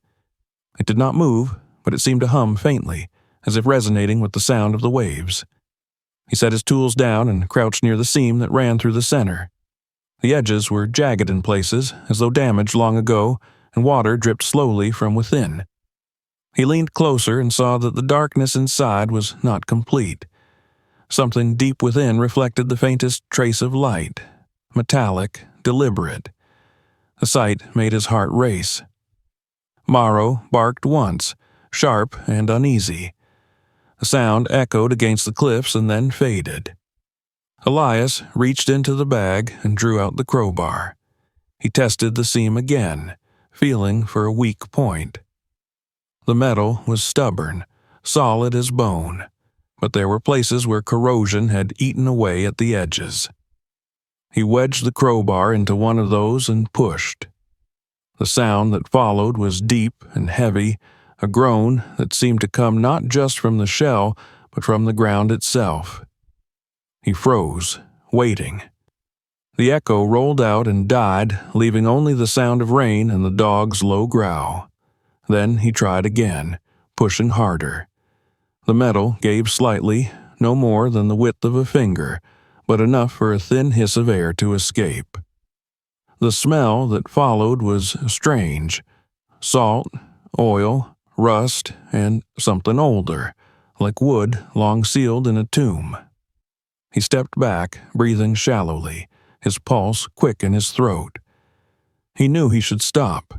It did not move, but it seemed to hum faintly, as if resonating with the sound of the waves. He set his tools down and crouched near the seam that ran through the center. The edges were jagged in places, as though damaged long ago, and water dripped slowly from within. He leaned closer and saw that the darkness inside was not complete. Something deep within reflected the faintest trace of light, metallic, deliberate. The sight made his heart race. Morrow barked once, sharp and uneasy. The sound echoed against the cliffs and then faded. Elias reached into the bag and drew out the crowbar. He tested the seam again, feeling for a weak point. The metal was stubborn, solid as bone, but there were places where corrosion had eaten away at the edges. He wedged the crowbar into one of those and pushed. The sound that followed was deep and heavy, a groan that seemed to come not just from the shell, but from the ground itself. He froze, waiting. The echo rolled out and died, leaving only the sound of rain and the dog's low growl. Then he tried again, pushing harder. The metal gave slightly, no more than the width of a finger, but enough for a thin hiss of air to escape. The smell that followed was strange. Salt, oil, rust, and something older, like wood long sealed in a tomb. He stepped back, breathing shallowly, his pulse quick in his throat. He knew he should stop.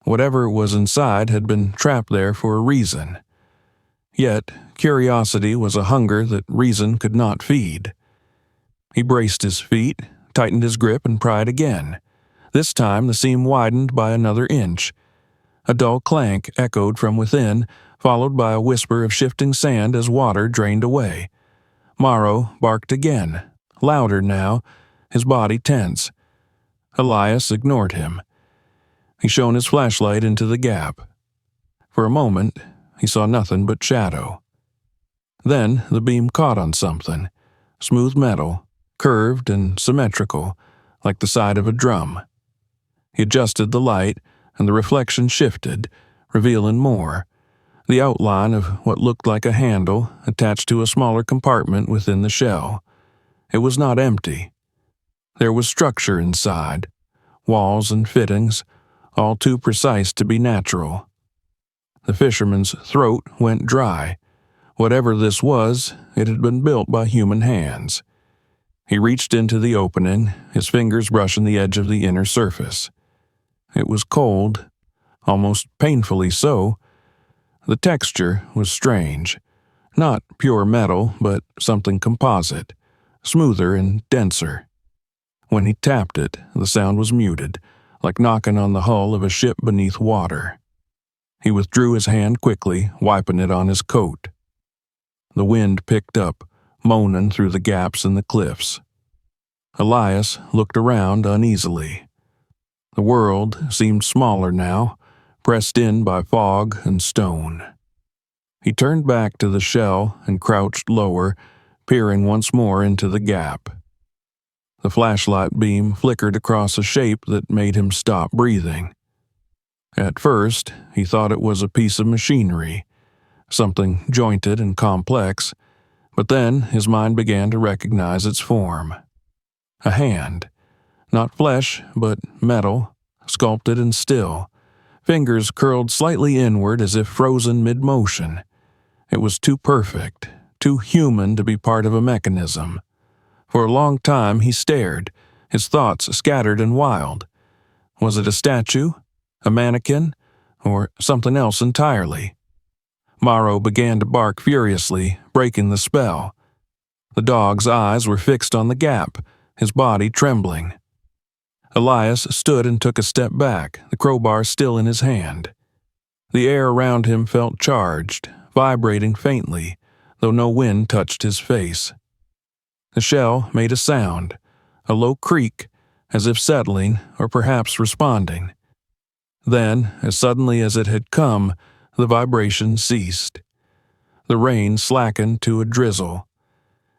Whatever was inside had been trapped there for a reason. Yet, curiosity was a hunger that reason could not feed. He braced his feet, tightened his grip, and pried again. This time the seam widened by another inch. A dull clank echoed from within, followed by a whisper of shifting sand as water drained away. Morrow barked again, louder now, his body tense. Elias ignored him. He shone his flashlight into the gap. For a moment, he saw nothing but shadow. Then the beam caught on something, smooth metal, curved and symmetrical, like the side of a drum. He adjusted the light, and the reflection shifted, revealing more, the outline of what looked like a handle attached to a smaller compartment within the shell. It was not empty. There was structure inside, walls and fittings, all too precise to be natural. The fisherman's throat went dry. Whatever this was, it had been built by human hands. He reached into the opening, his fingers brushing the edge of the inner surface. It was cold, almost painfully so. The texture was strange. Not pure metal, but something composite, smoother and denser. When he tapped it, the sound was muted, like knocking on the hull of a ship beneath water. He withdrew his hand quickly, wiping it on his coat. The wind picked up, moaning through the gaps in the cliffs. Elias looked around uneasily. The world seemed smaller now, pressed in by fog and stone. He turned back to the shell and crouched lower, peering once more into the gap. The flashlight beam flickered across a shape that made him stop breathing. At first, he thought it was a piece of machinery, something jointed and complex, but then his mind began to recognize its form. A hand. Not flesh, but metal, sculpted and still, fingers curled slightly inward as if frozen mid-motion. It was too perfect, too human to be part of a mechanism. For a long time he stared, his thoughts scattered and wild. Was it a statue, a mannequin, or something else entirely? Morrow began to bark furiously, breaking the spell. The dog's eyes were fixed on the gap, his body trembling. Elias stood and took a step back, the crowbar still in his hand. The air around him felt charged, vibrating faintly, though no wind touched his face. The shell made a sound, a low creak, as if settling or perhaps responding. Then, as suddenly as it had come, the vibration ceased. The rain slackened to a drizzle.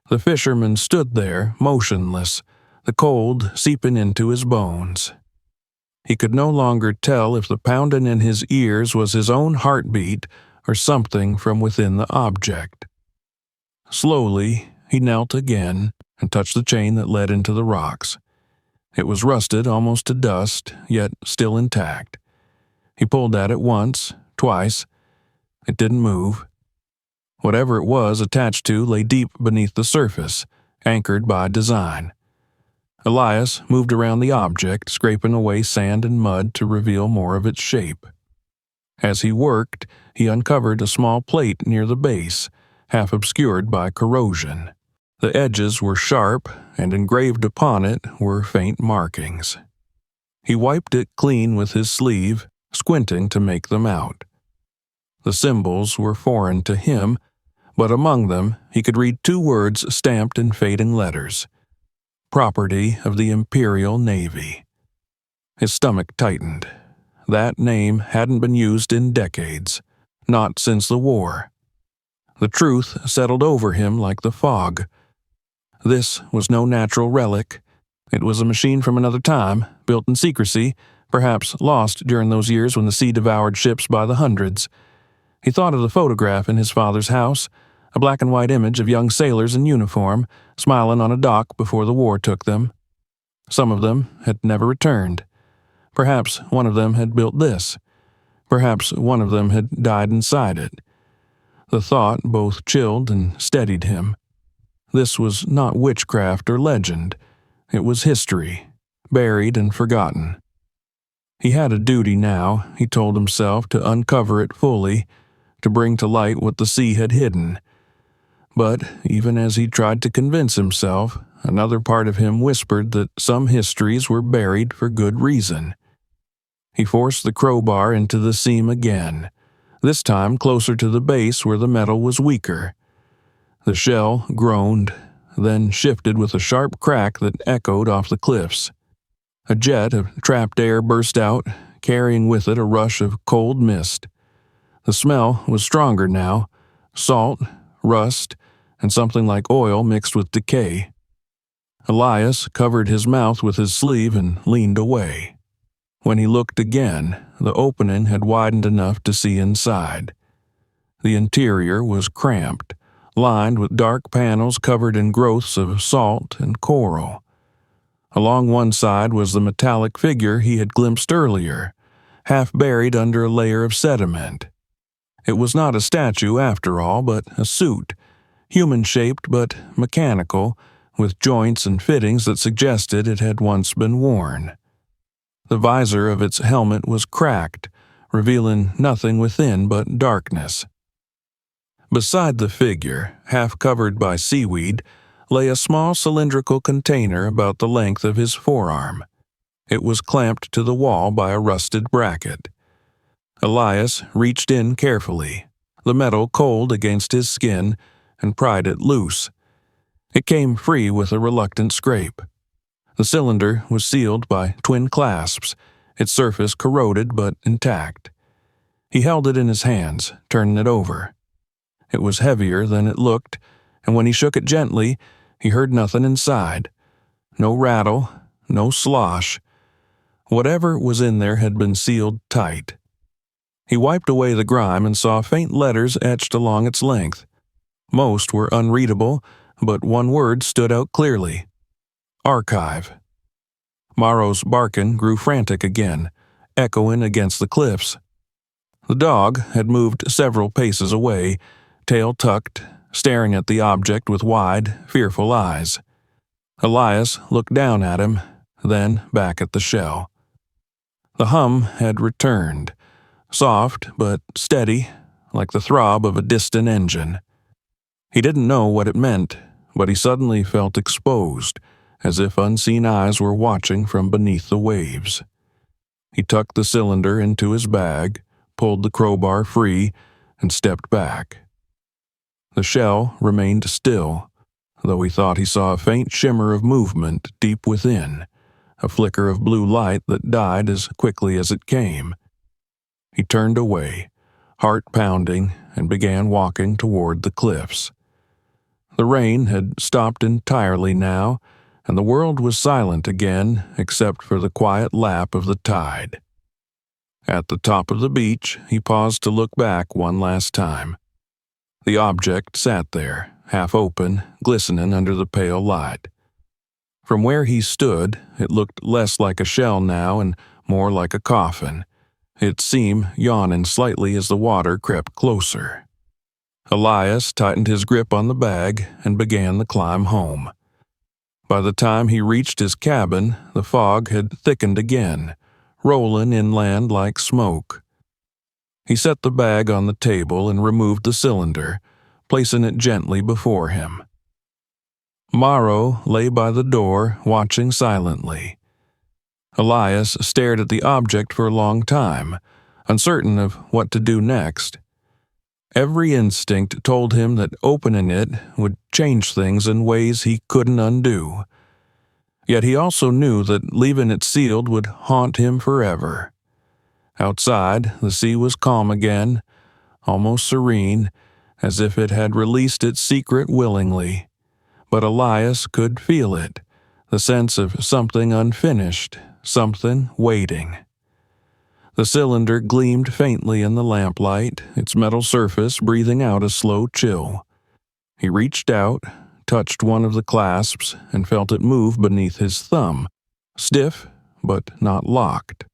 The fisherman stood there, motionless, the cold seeping into his bones. He could no longer tell if the pounding in his ears was his own heartbeat or something from within the object. Slowly, he knelt again and touched the chain that led into the rocks. It was rusted almost to dust, yet still intact. He pulled at it once, twice. It didn't move. Whatever it was attached to lay deep beneath the surface, anchored by design. Elias moved around the object, scraping away sand and mud to reveal more of its shape. As he worked, he uncovered a small plate near the base, half obscured by corrosion. The edges were sharp, and engraved upon it were faint markings. He wiped it clean with his sleeve, squinting to make them out. The symbols were foreign to him, but among them he could read two words stamped in fading letters: Property of the Imperial Navy. His stomach tightened. That name hadn't been used in decades, not since the war. The truth settled over him like the fog. This was no natural relic. It was a machine from another time, built in secrecy, perhaps lost during those years when the sea devoured ships by the hundreds. He thought of the photograph in his father's house, a black and white image of young sailors in uniform, smiling on a dock before the war took them. Some of them had never returned. Perhaps one of them had built this. Perhaps one of them had died inside it. The thought both chilled and steadied him. This was not witchcraft or legend. It was history, buried and forgotten. He had a duty now, he told himself, to uncover it fully, to bring to light what the sea had hidden. But even as he tried to convince himself, another part of him whispered that some histories were buried for good reason. He forced the crowbar into the seam again, this time closer to the base where the metal was weaker. The shell groaned, then shifted with a sharp crack that echoed off the cliffs. A jet of trapped air burst out, carrying with it a rush of cold mist. The smell was stronger now, salt, rust, and something like oil mixed with decay. Elias covered his mouth with his sleeve and leaned away. When he looked again, the opening had widened enough to see inside. The interior was cramped, lined with dark panels covered in growths of salt and coral. Along one side was the metallic figure he had glimpsed earlier, half buried under a layer of sediment. It was not a statue after all, but a suit, human-shaped but mechanical, with joints and fittings that suggested it had once been worn. The visor of its helmet was cracked, revealing nothing within but darkness. Beside the figure, half covered by seaweed, lay a small cylindrical container about the length of his forearm. It was clamped to the wall by a rusted bracket. Elias reached in carefully, the metal cold against his skin, and pried it loose. It came free with a reluctant scrape. The cylinder was sealed by twin clasps, its surface corroded but intact. He held it in his hands, turning it over. It was heavier than it looked, and when he shook it gently, he heard nothing inside. No rattle, no slosh. Whatever was in there had been sealed tight. He wiped away the grime and saw faint letters etched along its length. Most were unreadable, but one word stood out clearly. Archive. Morrow's barking grew frantic again, echoing against the cliffs. The dog had moved several paces away, tail tucked, staring at the object with wide, fearful eyes. Elias looked down at him, then back at the shell. The hum had returned, soft but steady, like the throb of a distant engine. He didn't know what it meant, but he suddenly felt exposed, as if unseen eyes were watching from beneath the waves. He tucked the cylinder into his bag, pulled the crowbar free, and stepped back. The shell remained still, though he thought he saw a faint shimmer of movement deep within, a flicker of blue light that died as quickly as it came. He turned away, heart pounding, and began walking toward the cliffs. The rain had stopped entirely now, and the world was silent again except for the quiet lap of the tide. At the top of the beach, he paused to look back one last time. The object sat there, half open, glistening under the pale light. From where he stood, it looked less like a shell now and more like a coffin, its seam yawning slightly as the water crept closer. Elias tightened his grip on the bag and began the climb home. By the time he reached his cabin, the fog had thickened again, rolling inland like smoke. He set the bag on the table and removed the cylinder, placing it gently before him. Morrow lay by the door, watching silently. Elias stared at the object for a long time, uncertain of what to do next. Every instinct told him that opening it would change things in ways he couldn't undo. Yet he also knew that leaving it sealed would haunt him forever. Outside, the sea was calm again, almost serene, as if it had released its secret willingly. But Elias could feel it, the sense of something unfinished, something waiting. The cylinder gleamed faintly in the lamplight, its metal surface breathing out a slow chill. He reached out, touched one of the clasps, and felt it move beneath his thumb, stiff but not locked.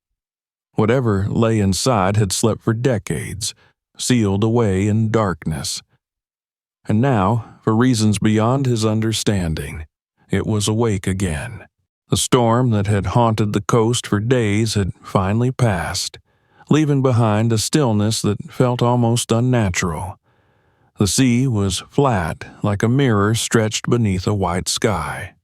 Whatever lay inside had slept for decades, sealed away in darkness. And now, for reasons beyond his understanding, it was awake again. The storm that had haunted the coast for days had finally passed, leaving behind a stillness that felt almost unnatural. The sea was flat, like a mirror stretched beneath a white sky.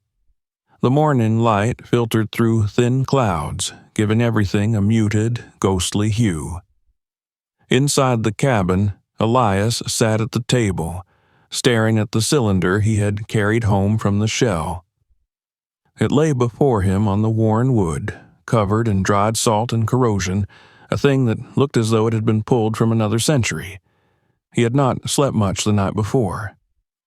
The morning light filtered through thin clouds, giving everything a muted, ghostly hue. Inside the cabin, Elias sat at the table, staring at the cylinder he had carried home from the shell. It lay before him on the worn wood, covered in dried salt and corrosion, a thing that looked as though it had been pulled from another century. He had not slept much the night before.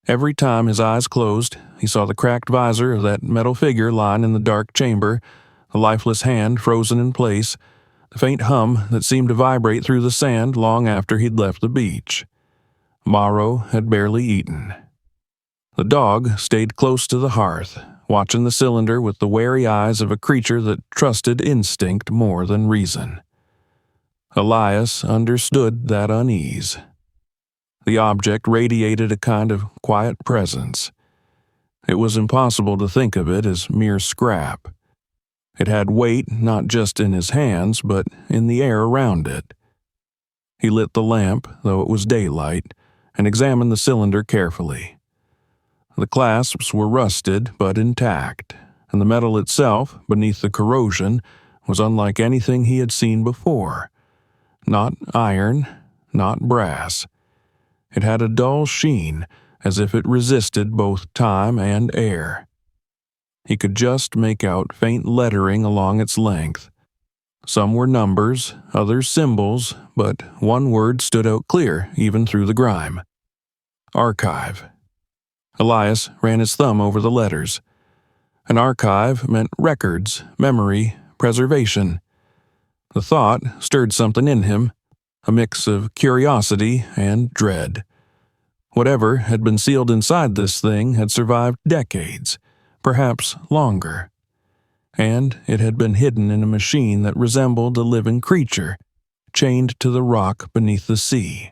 Every time his eyes closed, he saw the cracked visor of that metal figure lying in the dark chamber, the lifeless hand frozen in place, the faint hum that seemed to vibrate through the sand long after he'd left the beach. Morrow had barely eaten. The dog stayed close to the hearth, watching the cylinder with the wary eyes of a creature that trusted instinct more than reason. Elias understood that unease. The object radiated a kind of quiet presence. It was impossible to think of it as mere scrap. It had weight not just in his hands, but in the air around it. He lit the lamp, though it was daylight, and examined the cylinder carefully. The clasps were rusted but intact, and the metal itself, beneath the corrosion, was unlike anything he had seen before. Not iron, not brass. It had a dull sheen, as if it resisted both time and air. He could just make out faint lettering along its length. Some were numbers, others symbols, but one word stood out clear even through the grime. Archive. Elias ran his thumb over the letters. An archive meant records, memory, preservation. The thought stirred something in him, a mix of curiosity and dread. Whatever had been sealed inside this thing had survived decades, perhaps longer. And it had been hidden in a machine that resembled a living creature, chained to the rock beneath the sea.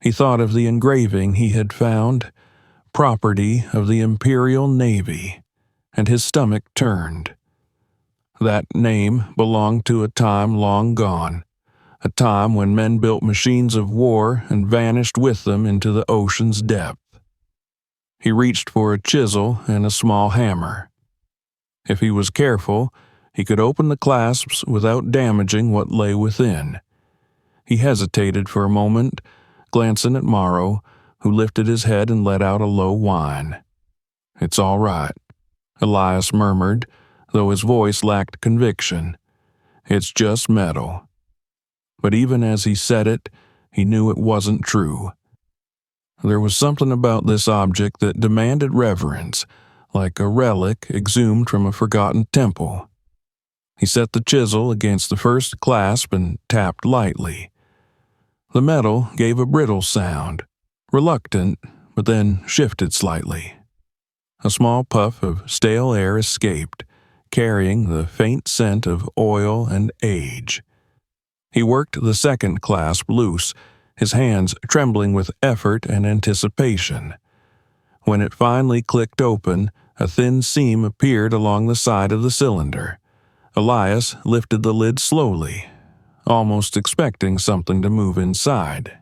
He thought of the engraving he had found, property of the Imperial Navy, and his stomach turned. That name belonged to a time long gone, a time when men built machines of war and vanished with them into the ocean's depth. He reached for a chisel and a small hammer. If he was careful, he could open the clasps without damaging what lay within. He hesitated for a moment, glancing at Morrow, who lifted his head and let out a low whine. "It's all right," Elias murmured, though his voice lacked conviction. "It's just metal." But even as he said it, he knew it wasn't true. There was something about this object that demanded reverence, like a relic exhumed from a forgotten temple. He set the chisel against the first clasp and tapped lightly. The metal gave a brittle sound, reluctant, but then shifted slightly. A small puff of stale air escaped, carrying the faint scent of oil and age. He worked the second clasp loose, his hands trembling with effort and anticipation. When it finally clicked open, a thin seam appeared along the side of the cylinder. Elias lifted the lid slowly, almost expecting something to move inside.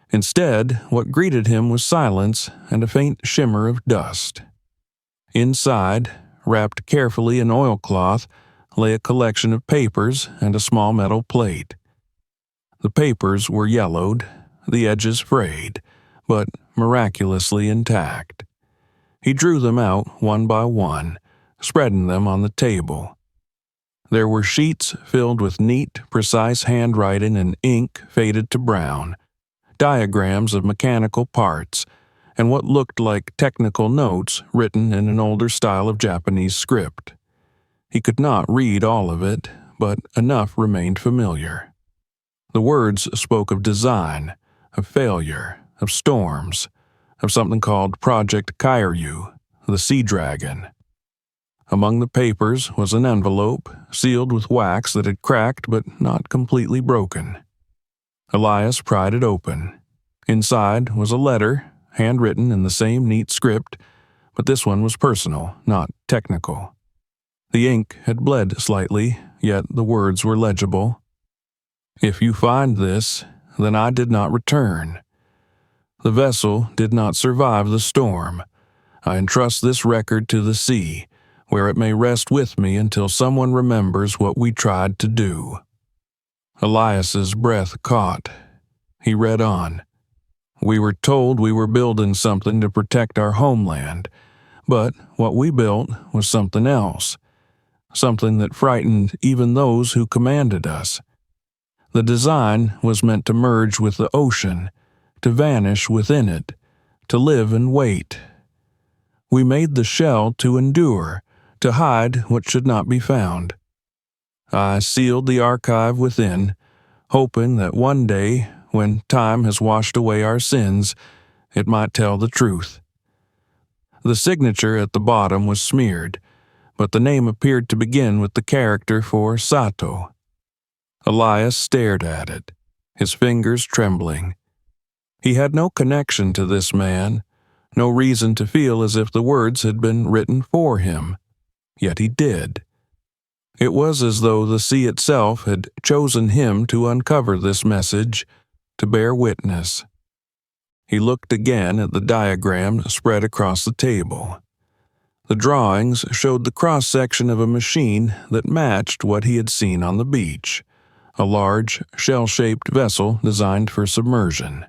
Instead, what greeted him was silence and a faint shimmer of dust. Inside, wrapped carefully in oilcloth, lay a collection of papers and a small metal plate. The papers were yellowed, the edges frayed, but miraculously intact. He drew them out one by one, spreading them on the table. There were sheets filled with neat, precise handwriting and ink faded to brown, diagrams of mechanical parts, and what looked like technical notes written in an older style of Japanese script. He could not read all of it, but enough remained familiar. The words spoke of design, of failure, of storms, of something called Project Kairyu, the Sea Dragon. Among the papers was an envelope, sealed with wax that had cracked but not completely broken. Elias pried it open. Inside was a letter, handwritten in the same neat script, but this one was personal, not technical. The ink had bled slightly, yet the words were legible. "If you find this, then I did not return. The vessel did not survive the storm. I entrust this record to the sea, where it may rest with me until someone remembers what we tried to do." Elias's breath caught. He read on. "We were told we were building something to protect our homeland, but what we built was something else, something that frightened even those who commanded us. The design was meant to merge with the ocean, to vanish within it, to live and wait. We made the shell to endure, to hide what should not be found. I sealed the archive within, hoping that one day, when time has washed away our sins, it might tell the truth." The signature at the bottom was smeared, but the name appeared to begin with the character for Sato. Elias stared at it, his fingers trembling. He had no connection to this man, no reason to feel as if the words had been written for him, yet he did. It was as though the sea itself had chosen him to uncover this message, to bear witness. He looked again at the diagram spread across the table. The drawings showed the cross-section of a machine that matched what he had seen on the beach, a large, shell-shaped vessel designed for submersion.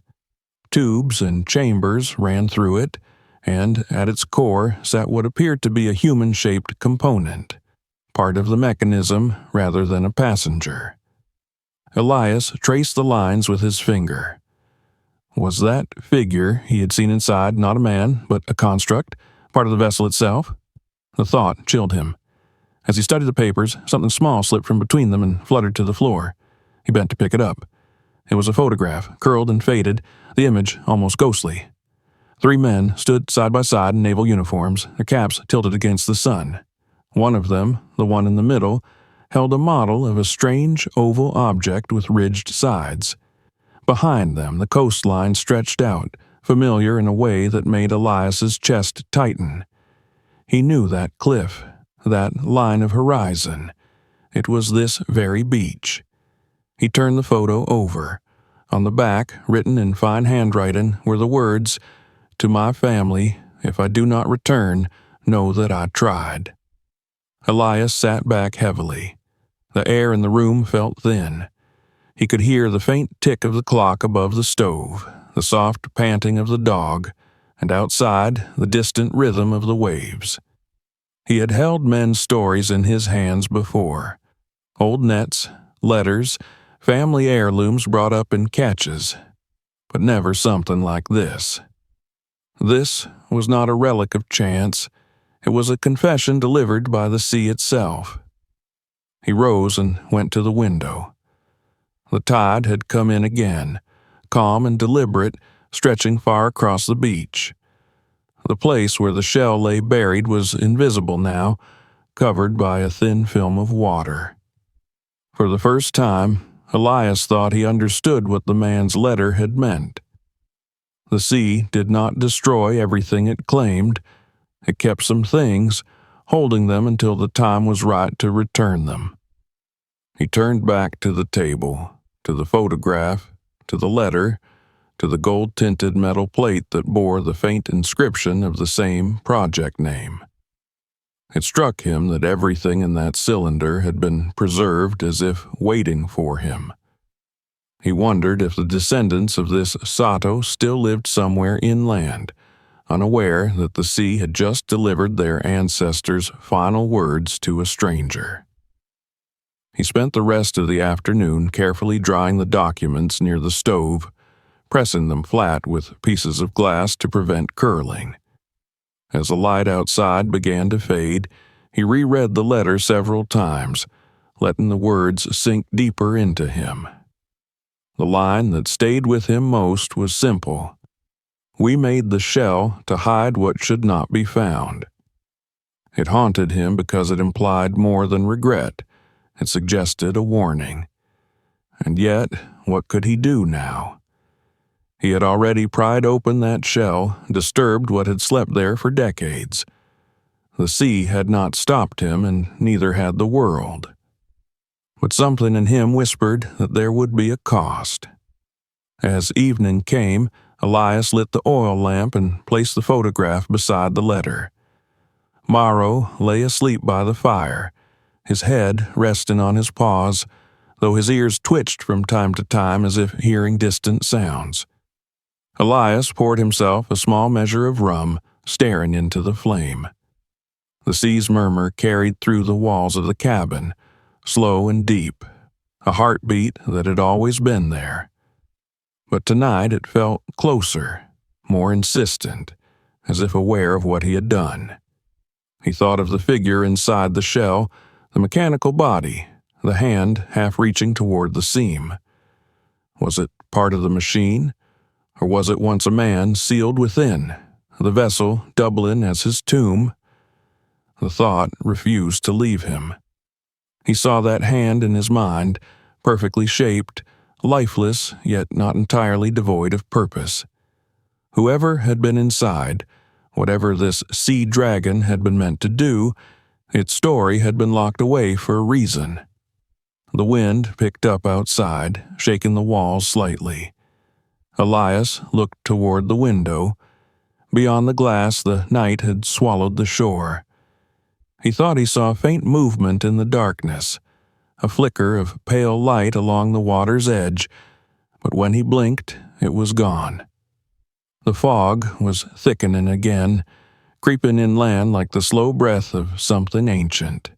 Tubes and chambers ran through it, and at its core sat what appeared to be a human-shaped component, part of the mechanism rather than a passenger. Elias traced the lines with his finger. Was that figure he had seen inside not a man, but a construct, part of the vessel itself? The thought chilled him. As he studied the papers, something small slipped from between them and fluttered to the floor. He bent to pick it up. It was a photograph, curled and faded, the image almost ghostly. 3 men stood side by side in naval uniforms, their caps tilted against the sun. One of them, the one in the middle, held a model of a strange oval object with ridged sides. Behind them, the coastline stretched out, familiar in a way that made Elias's chest tighten. He knew that cliff, that line of horizon. It was this very beach. He turned the photo over. On the back, written in fine handwriting, were the words, "To my family, if I do not return, know that I tried." Elias sat back heavily. The air in the room felt thin. He could hear the faint tick of the clock above the stove, the soft panting of the dog, and outside, the distant rhythm of the waves. He had held men's stories in his hands before. Old nets, letters, family heirlooms brought up in catches, but never something like this. This was not a relic of chance. It was a confession delivered by the sea itself. He rose and went to the window. The tide had come in again, calm and deliberate, stretching far across the beach. The place where the shell lay buried was invisible now, covered by a thin film of water. For the first time, Elias thought he understood what the man's letter had meant. The sea did not destroy everything it claimed. It kept some things, holding them until the time was right to return them. He turned back to the table, to the photograph, to the letter, to the gold-tinted metal plate that bore the faint inscription of the same project name. It struck him that everything in that cylinder had been preserved as if waiting for him. He wondered if the descendants of this Sato still lived somewhere inland, unaware that the sea had just delivered their ancestors' final words to a stranger. He spent the rest of the afternoon carefully drying the documents near the stove, pressing them flat with pieces of glass to prevent curling. As the light outside began to fade, he reread the letter several times, letting the words sink deeper into him. The line that stayed with him most was simple. "We made the shell to hide what should not be found." It haunted him because it implied more than regret. It suggested a warning. And yet, what could he do now? He had already pried open that shell, disturbed what had slept there for decades. The sea had not stopped him, and neither had the world. But something in him whispered that there would be a cost. As evening came, Elias lit the oil lamp and placed the photograph beside the letter. Morrow lay asleep by the fire, his head resting on his paws, though his ears twitched from time to time as if hearing distant sounds. Elias poured himself a small measure of rum, staring into the flame. The sea's murmur carried through the walls of the cabin, slow and deep, a heartbeat that had always been there. But tonight it felt closer, more insistent, as if aware of what he had done. He thought of the figure inside the shell, the mechanical body, the hand half reaching toward the seam. Was it part of the machine, or was it once a man sealed within, the vessel doubling as his tomb? The thought refused to leave him. He saw that hand in his mind, perfectly shaped, lifeless, yet not entirely devoid of purpose. Whoever had been inside, whatever this sea dragon had been meant to do, its story had been locked away for a reason. The wind picked up outside, shaking the walls slightly. Elias looked toward the window. Beyond the glass, the night had swallowed the shore. He thought he saw faint movement in the darkness, a flicker of pale light along the water's edge, but when he blinked, it was gone. The fog was thickening again, creeping inland like the slow breath of something ancient.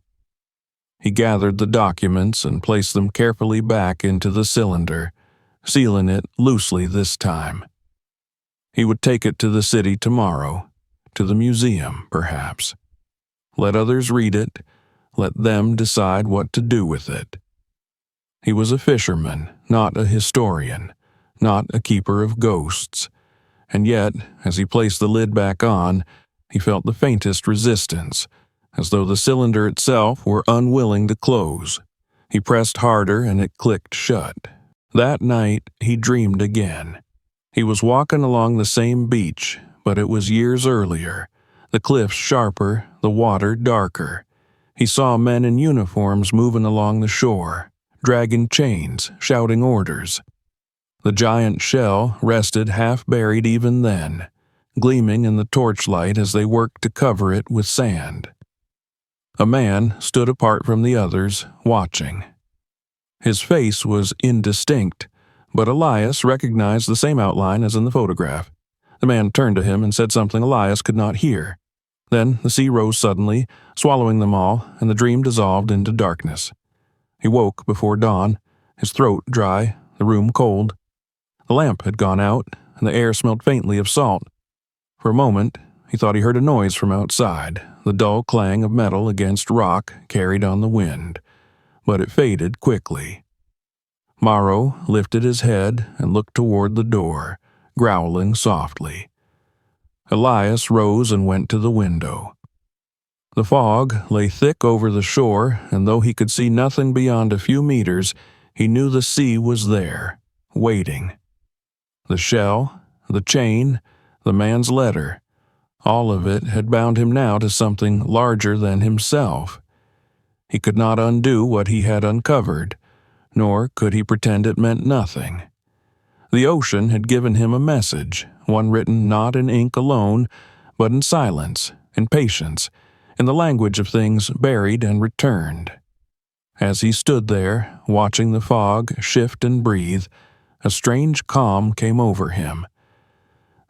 He gathered the documents and placed them carefully back into the cylinder, sealing it loosely this time. He would take it to the city tomorrow, to the museum, perhaps. Let others read it, let them decide what to do with it. He was a fisherman, not a historian, not a keeper of ghosts. And yet, as he placed the lid back on, he felt the faintest resistance, as though the cylinder itself were unwilling to close. He pressed harder and it clicked shut. That night, he dreamed again. He was walking along the same beach, but it was years earlier, the cliffs sharper, the water darker. He saw men in uniforms moving along the shore, dragging chains, shouting orders. The giant shell rested half-buried even then, gleaming in the torchlight as they worked to cover it with sand. A man stood apart from the others, watching. His face was indistinct, but Elias recognized the same outline as in the photograph. The man turned to him and said something Elias could not hear. Then the sea rose suddenly, swallowing them all, and the dream dissolved into darkness. He woke before dawn, his throat dry, the room cold. The lamp had gone out, and the air smelled faintly of salt. For a moment, he thought he heard a noise from outside, the dull clang of metal against rock carried on the wind, but it faded quickly. Morrow lifted his head and looked toward the door, growling softly. Elias rose and went to the window. The fog lay thick over the shore, and though he could see nothing beyond a few meters, he knew the sea was there, waiting. The shell, the chain, the man's letter, all of it had bound him now to something larger than himself. He could not undo what he had uncovered, nor could he pretend it meant nothing. The ocean had given him a message, one written not in ink alone, but in silence, in patience, in the language of things buried and returned. As he stood there, watching the fog shift and breathe, a strange calm came over him.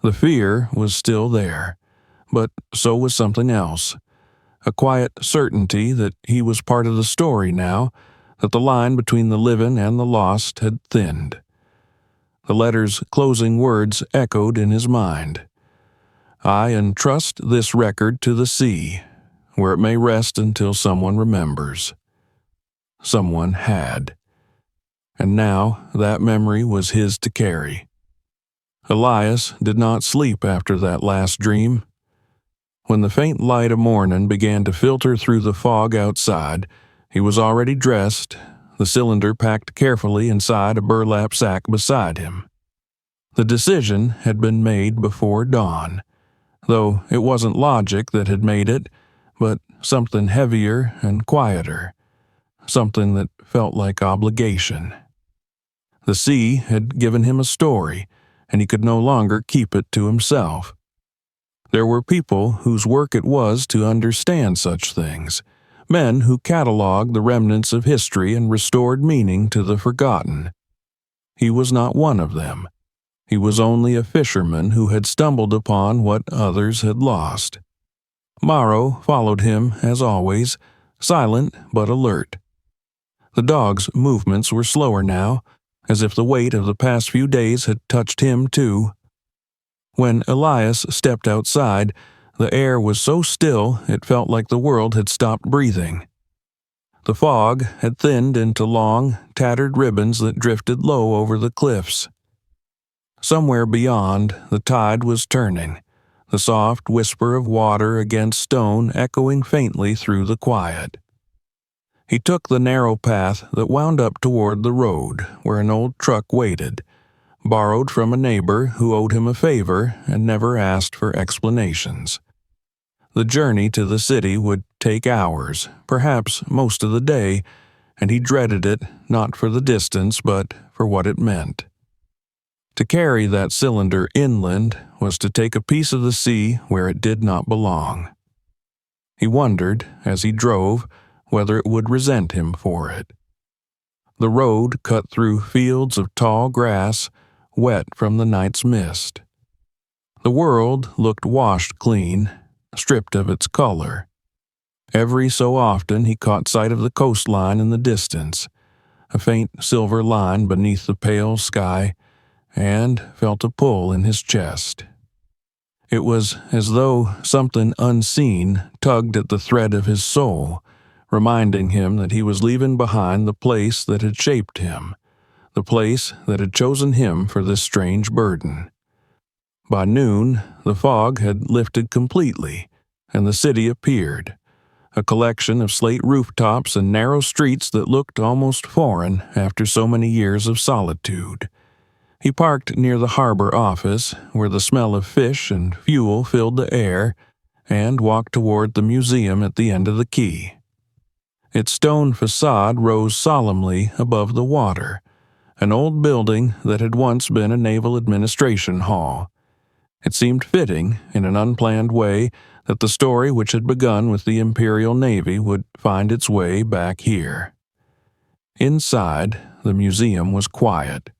The fear was still there, but so was something else. A quiet certainty that he was part of the story now, that the line between the living and the lost had thinned. The letter's closing words echoed in his mind. I entrust this record to the sea, where it may rest until someone remembers. Someone had. And now that memory was his to carry. Elias did not sleep after that last dream. When the faint light of morning began to filter through the fog outside, he was already dressed, the cylinder packed carefully inside a burlap sack beside him. The decision had been made before dawn, though it wasn't logic that had made it, but something heavier and quieter, something that felt like obligation. The sea had given him a story, and he could no longer keep it to himself. There were people whose work it was to understand such things, men who catalogued the remnants of history and restored meaning to the forgotten. He was not one of them. He was only a fisherman who had stumbled upon what others had lost. Morrow followed him, as always, silent but alert. The dog's movements were slower now, as if the weight of the past few days had touched him too. When Elias stepped outside, the air was so still it felt like the world had stopped breathing. The fog had thinned into long, tattered ribbons that drifted low over the cliffs. Somewhere beyond, the tide was turning, the soft whisper of water against stone echoing faintly through the quiet. He took the narrow path that wound up toward the road, where an old truck waited, borrowed from a neighbor who owed him a favor and never asked for explanations. The journey to the city would take hours, perhaps most of the day, and he dreaded it not for the distance but for what it meant. To carry that cylinder inland was to take a piece of the sea where it did not belong. He wondered, as he drove, whether it would resent him for it. The road cut through fields of tall grass, wet from the night's mist. The world looked washed clean, stripped of its color. Every so often he caught sight of the coastline in the distance, a faint silver line beneath the pale sky, and felt a pull in his chest. It was as though something unseen tugged at the thread of his soul, reminding him that he was leaving behind the place that had shaped him, the place that had chosen him for this strange burden. By noon, the fog had lifted completely, and the city appeared, a collection of slate rooftops and narrow streets that looked almost foreign after so many years of solitude. He parked near the harbor office, where the smell of fish and fuel filled the air, and walked toward the museum at the end of the quay. Its stone facade rose solemnly above the water, an old building that had once been a naval administration hall. It seemed fitting, in an unplanned way, that the story which had begun with the Imperial Navy would find its way back here. Inside, the museum was quiet.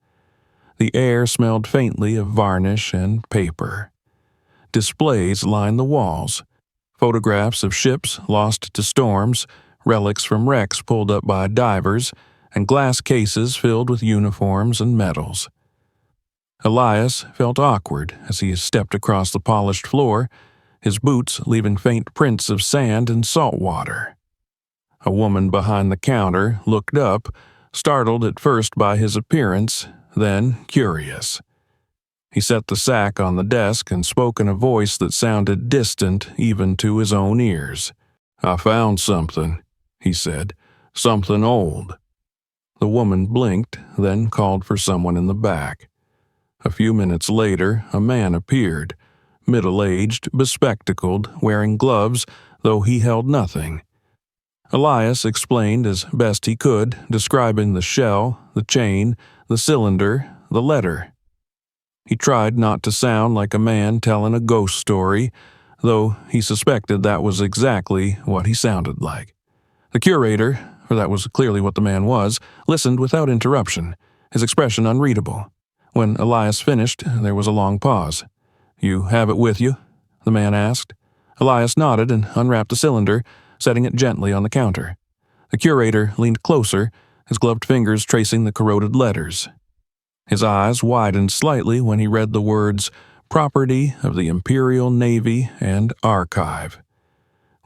The air smelled faintly of varnish and paper. Displays lined the walls, photographs of ships lost to storms, relics from wrecks pulled up by divers, and glass cases filled with uniforms and medals. Elias felt awkward as he stepped across the polished floor, his boots leaving faint prints of sand and salt water. A woman behind the counter looked up, startled at first by his appearance, then curious. He set the sack on the desk and spoke in a voice that sounded distant even to his own ears. "I found something," he said. "Something old." The woman blinked, then called for someone in the back. A few minutes later, a man appeared, middle-aged, bespectacled, wearing gloves, though he held nothing. Elias explained as best he could, describing the shell, the chain, the cylinder, the letter. He tried not to sound like a man telling a ghost story, though he suspected that was exactly what he sounded like. The curator, for that was clearly what the man was, listened without interruption, his expression unreadable. When Elias finished, there was a long pause. "You have it with you?" the man asked. Elias nodded and unwrapped the cylinder, setting it gently on the counter. The curator leaned closer, his gloved fingers tracing the corroded letters. His eyes widened slightly when he read the words, "Property of the Imperial Navy and Archive."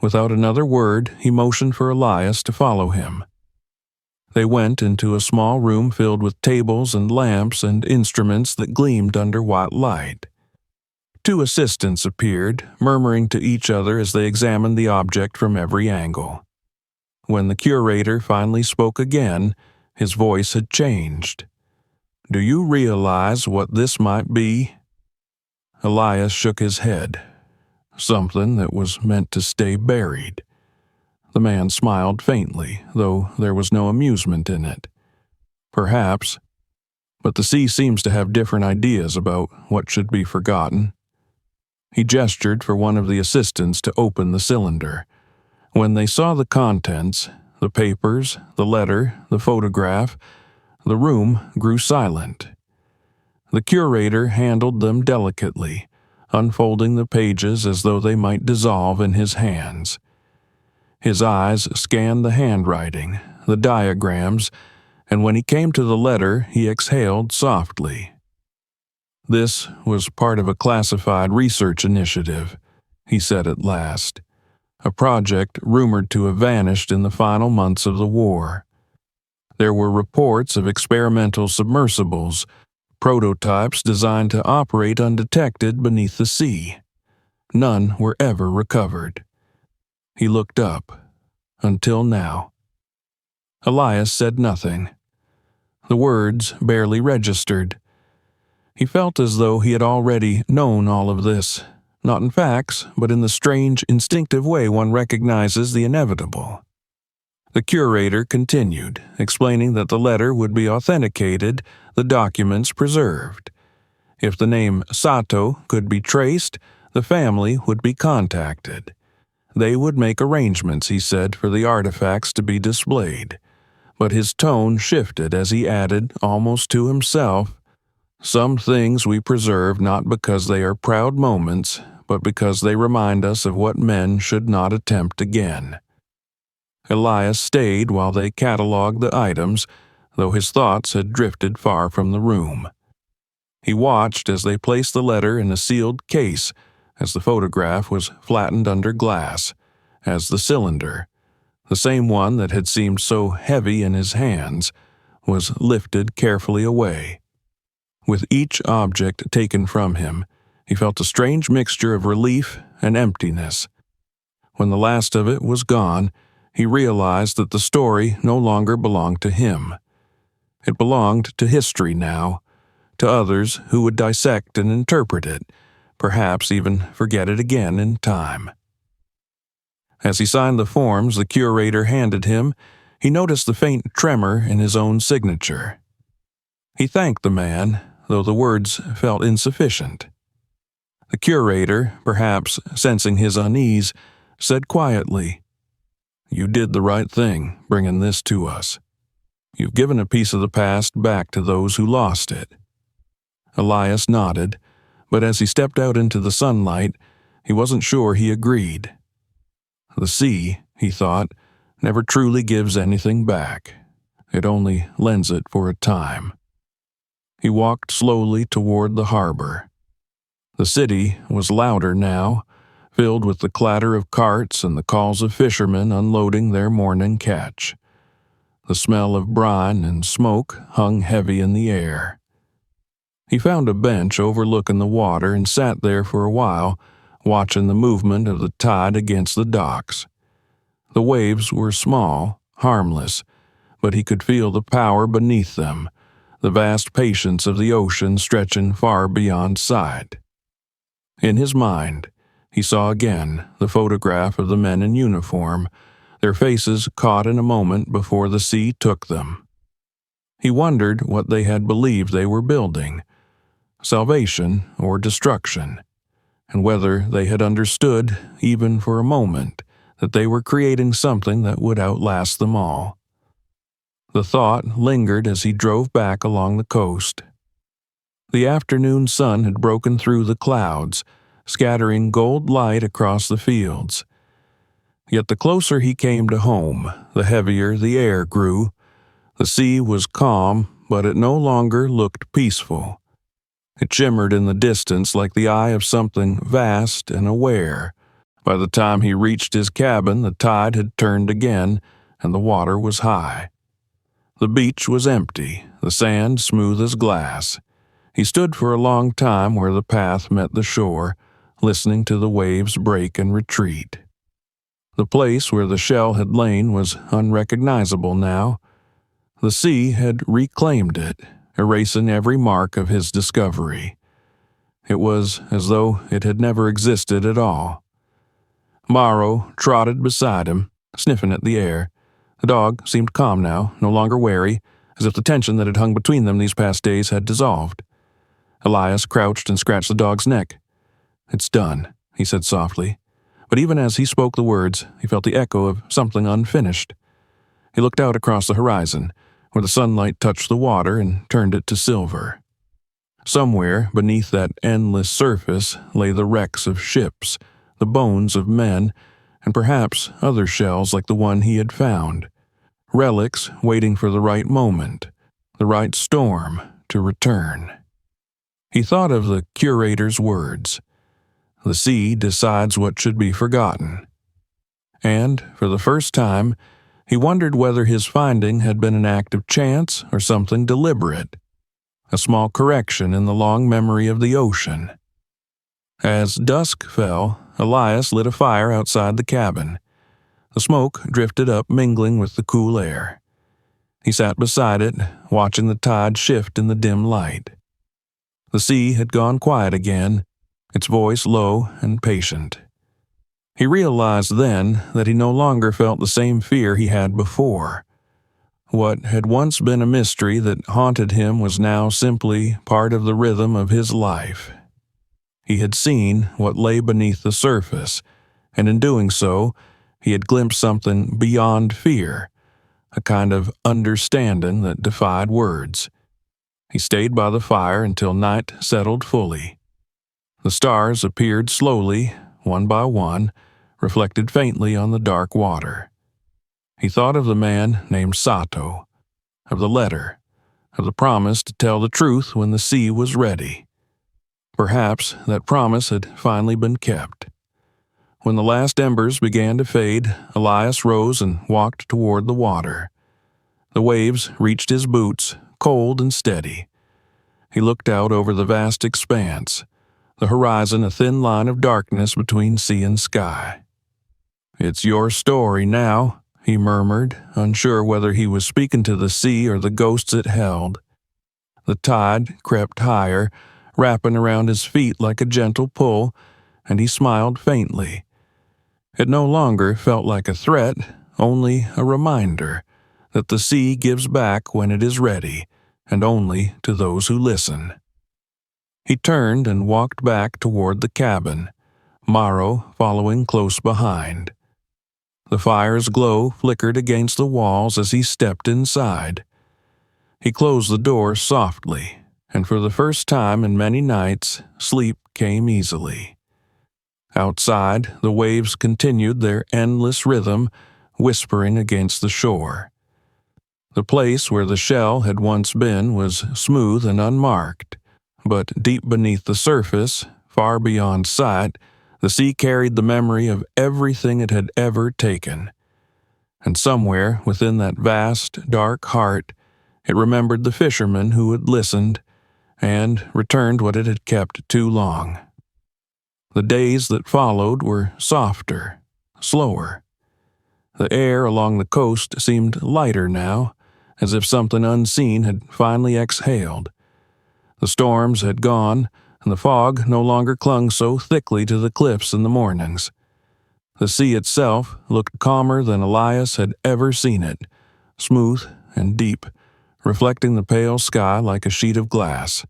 Without another word, he motioned for Elias to follow him. They went into a small room filled with tables and lamps and instruments that gleamed under white light. Two assistants appeared, murmuring to each other as they examined the object from every angle. When the curator finally spoke again, his voice had changed. "Do you realize what this might be?" Elias shook his head. something that was meant to stay buried. The man smiled faintly, though there was no amusement in it. Perhaps, but the sea seems to have different ideas about what should be forgotten. He gestured for one of the assistants to open the cylinder. When they saw the contents, the papers, the letter, the photograph, the room grew silent. The curator handled them delicately, unfolding the pages as though they might dissolve in his hands. His eyes scanned the handwriting, the diagrams, and when he came to the letter, he exhaled softly. This was part of a classified research initiative, he said at last, a project rumored to have vanished in the final months of the war. There were reports of experimental submersibles, prototypes designed to operate undetected beneath the sea. None were ever recovered. He looked up. Until now. Elias said nothing. The words barely registered. He felt as though he had already known all of this, not in facts, but in the strange, instinctive way one recognizes the inevitable. The curator continued, explaining that the letter would be authenticated, the documents preserved. If the name Sato could be traced, the family would be contacted. They would make arrangements, he said, for the artifacts to be displayed. But his tone shifted as he added, almost to himself, "Some things we preserve not because they are proud moments, but because they remind us of what men should not attempt again." Elias stayed while they catalogued the items, though his thoughts had drifted far from the room. He watched as they placed the letter in a sealed case, as the photograph was flattened under glass, as the cylinder, the same one that had seemed so heavy in his hands, was lifted carefully away. With each object taken from him, he felt a strange mixture of relief and emptiness. When the last of it was gone, he realized that the story no longer belonged to him. It belonged to history now, to others who would dissect and interpret it, perhaps even forget it again in time. As he signed the forms the curator handed him, he noticed the faint tremor in his own signature. He thanked the man, though the words felt insufficient. The curator, perhaps sensing his unease, said quietly, "You did the right thing, bringing this to us. You've given a piece of the past back to those who lost it." Elias nodded, but as he stepped out into the sunlight, he wasn't sure he agreed. The sea, he thought, never truly gives anything back. It only lends it for a time. He walked slowly toward the harbor. The city was louder now, filled with the clatter of carts and the calls of fishermen unloading their morning catch. The smell of brine and smoke hung heavy in the air. He found a bench overlooking the water and sat there for a while, watching the movement of the tide against the docks. The waves were small, harmless, but he could feel the power beneath them, the vast patience of the ocean stretching far beyond sight. In his mind, he saw again the photograph of the men in uniform, their faces caught in a moment before the sea took them. He wondered what they had believed they were building, salvation or destruction, and whether they had understood, even for a moment, that they were creating something that would outlast them all. The thought lingered as he drove back along the coast. The afternoon sun had broken through the clouds, scattering gold light across the fields. Yet the closer he came to home, the heavier the air grew. The sea was calm, but it no longer looked peaceful. It shimmered in the distance like the eye of something vast and aware. By the time he reached his cabin, the tide had turned again, and the water was high. The beach was empty, the sand smooth as glass. He stood for a long time where the path met the shore, listening to the waves break and retreat. The place where the shell had lain was unrecognizable now. The sea had reclaimed it, erasing every mark of his discovery. It was as though it had never existed at all. Morrow trotted beside him, sniffing at the air. The dog seemed calm now, no longer wary, as if the tension that had hung between them these past days had dissolved. Elias crouched and scratched the dog's neck. "It's done," he said softly. But even as he spoke the words, he felt the echo of something unfinished. He looked out across the horizon, where the sunlight touched the water and turned it to silver. Somewhere beneath that endless surface lay the wrecks of ships, the bones of men, and perhaps other shells like the one he had found. Relics waiting for the right moment, the right storm to return. He thought of the curator's words. The sea decides what should be forgotten. And, for the first time, he wondered whether his finding had been an act of chance or something deliberate, a small correction in the long memory of the ocean. As dusk fell, Elias lit a fire outside the cabin. The smoke drifted up, mingling with the cool air. He sat beside it, watching the tide shift in the dim light. The sea had gone quiet again, its voice low and patient. He realized then that he no longer felt the same fear he had before. What had once been a mystery that haunted him was now simply part of the rhythm of his life. He had seen what lay beneath the surface, and in doing so, he had glimpsed something beyond fear, a kind of understanding that defied words. He stayed by the fire until night settled fully. The stars appeared slowly, one by one, reflected faintly on the dark water. He thought of the man named Sato, of the letter, of the promise to tell the truth when the sea was ready. Perhaps that promise had finally been kept. When the last embers began to fade, Elias rose and walked toward the water. The waves reached his boots, cold and steady. He looked out over the vast expanse, the horizon a thin line of darkness between sea and sky. "It's your story now," he murmured, unsure whether he was speaking to the sea or the ghosts it held. The tide crept higher, wrapping around his feet like a gentle pull, and he smiled faintly. It no longer felt like a threat, only a reminder that the sea gives back when it is ready, and only to those who listen. He turned and walked back toward the cabin, Morrow following close behind. The fire's glow flickered against the walls as he stepped inside. He closed the door softly, and for the first time in many nights, sleep came easily. Outside, the waves continued their endless rhythm, whispering against the shore. The place where the shell had once been was smooth and unmarked, but deep beneath the surface, far beyond sight, the sea carried the memory of everything it had ever taken. And somewhere within that vast, dark heart, it remembered the fisherman who had listened and returned what it had kept too long. The days that followed were softer, slower. The air along the coast seemed lighter now, as if something unseen had finally exhaled. The storms had gone, and the fog no longer clung so thickly to the cliffs in the mornings. The sea itself looked calmer than Elias had ever seen it, smooth and deep, reflecting the pale sky like a sheet of glass.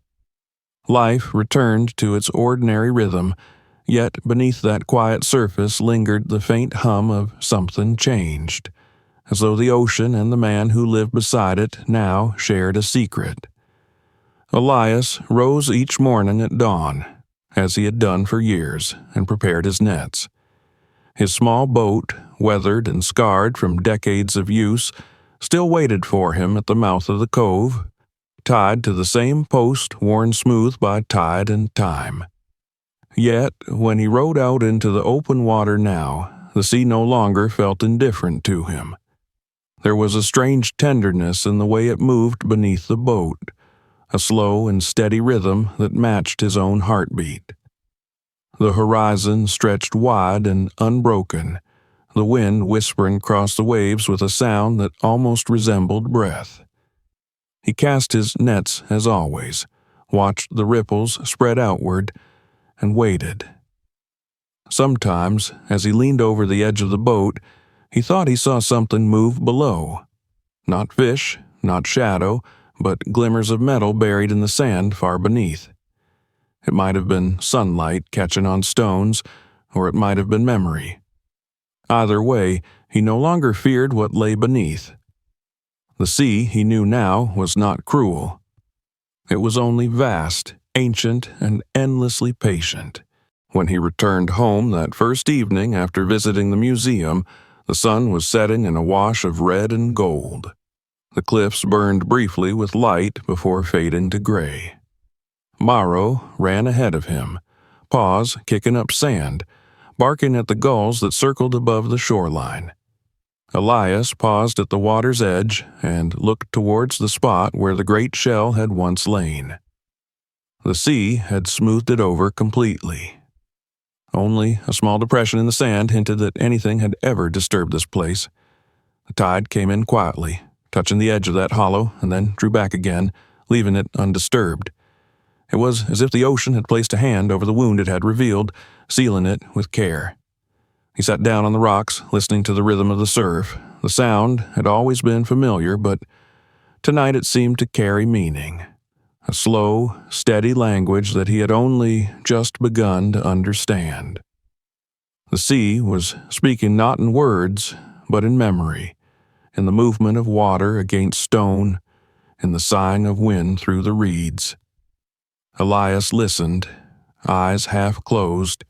Life returned to its ordinary rhythm, yet beneath that quiet surface lingered the faint hum of something changed, as though the ocean and the man who lived beside it now shared a secret. Elias rose each morning at dawn, as he had done for years, and prepared his nets. His small boat, weathered and scarred from decades of use, still waited for him at the mouth of the cove, tied to the same post worn smooth by tide and time. Yet, when he rode out into the open water now, the sea no longer felt indifferent to him. There was a strange tenderness in the way it moved beneath the boat, a slow and steady rhythm that matched his own heartbeat. The horizon stretched wide and unbroken, the wind whispering across the waves with a sound that almost resembled breath. He cast his nets as always, watched the ripples spread outward, and waited. Sometimes, as he leaned over the edge of the boat, he thought he saw something move below. Not fish, not shadow, but glimmers of metal buried in the sand far beneath. It might have been sunlight catching on stones, or it might have been memory. Either way, he no longer feared what lay beneath. The sea, he knew now, was not cruel. It was only vast, ancient, and endlessly patient. When he returned home that first evening after visiting the museum, the sun was setting in a wash of red and gold. The cliffs burned briefly with light before fading to gray. Morrow ran ahead of him, paws kicking up sand, barking at the gulls that circled above the shoreline. Elias paused at the water's edge and looked towards the spot where the great shell had once lain. The sea had smoothed it over completely. Only a small depression in the sand hinted that anything had ever disturbed this place. The tide came in quietly, touching the edge of that hollow, and then drew back again, leaving it undisturbed. It was as if the ocean had placed a hand over the wound it had revealed, sealing it with care. He sat down on the rocks, listening to the rhythm of the surf. The sound had always been familiar, but tonight it seemed to carry meaning. A slow, steady language that he had only just begun to understand. The sea was speaking not in words, but in memory, in the movement of water against stone, in the sighing of wind through the reeds. Elias listened, eyes half closed,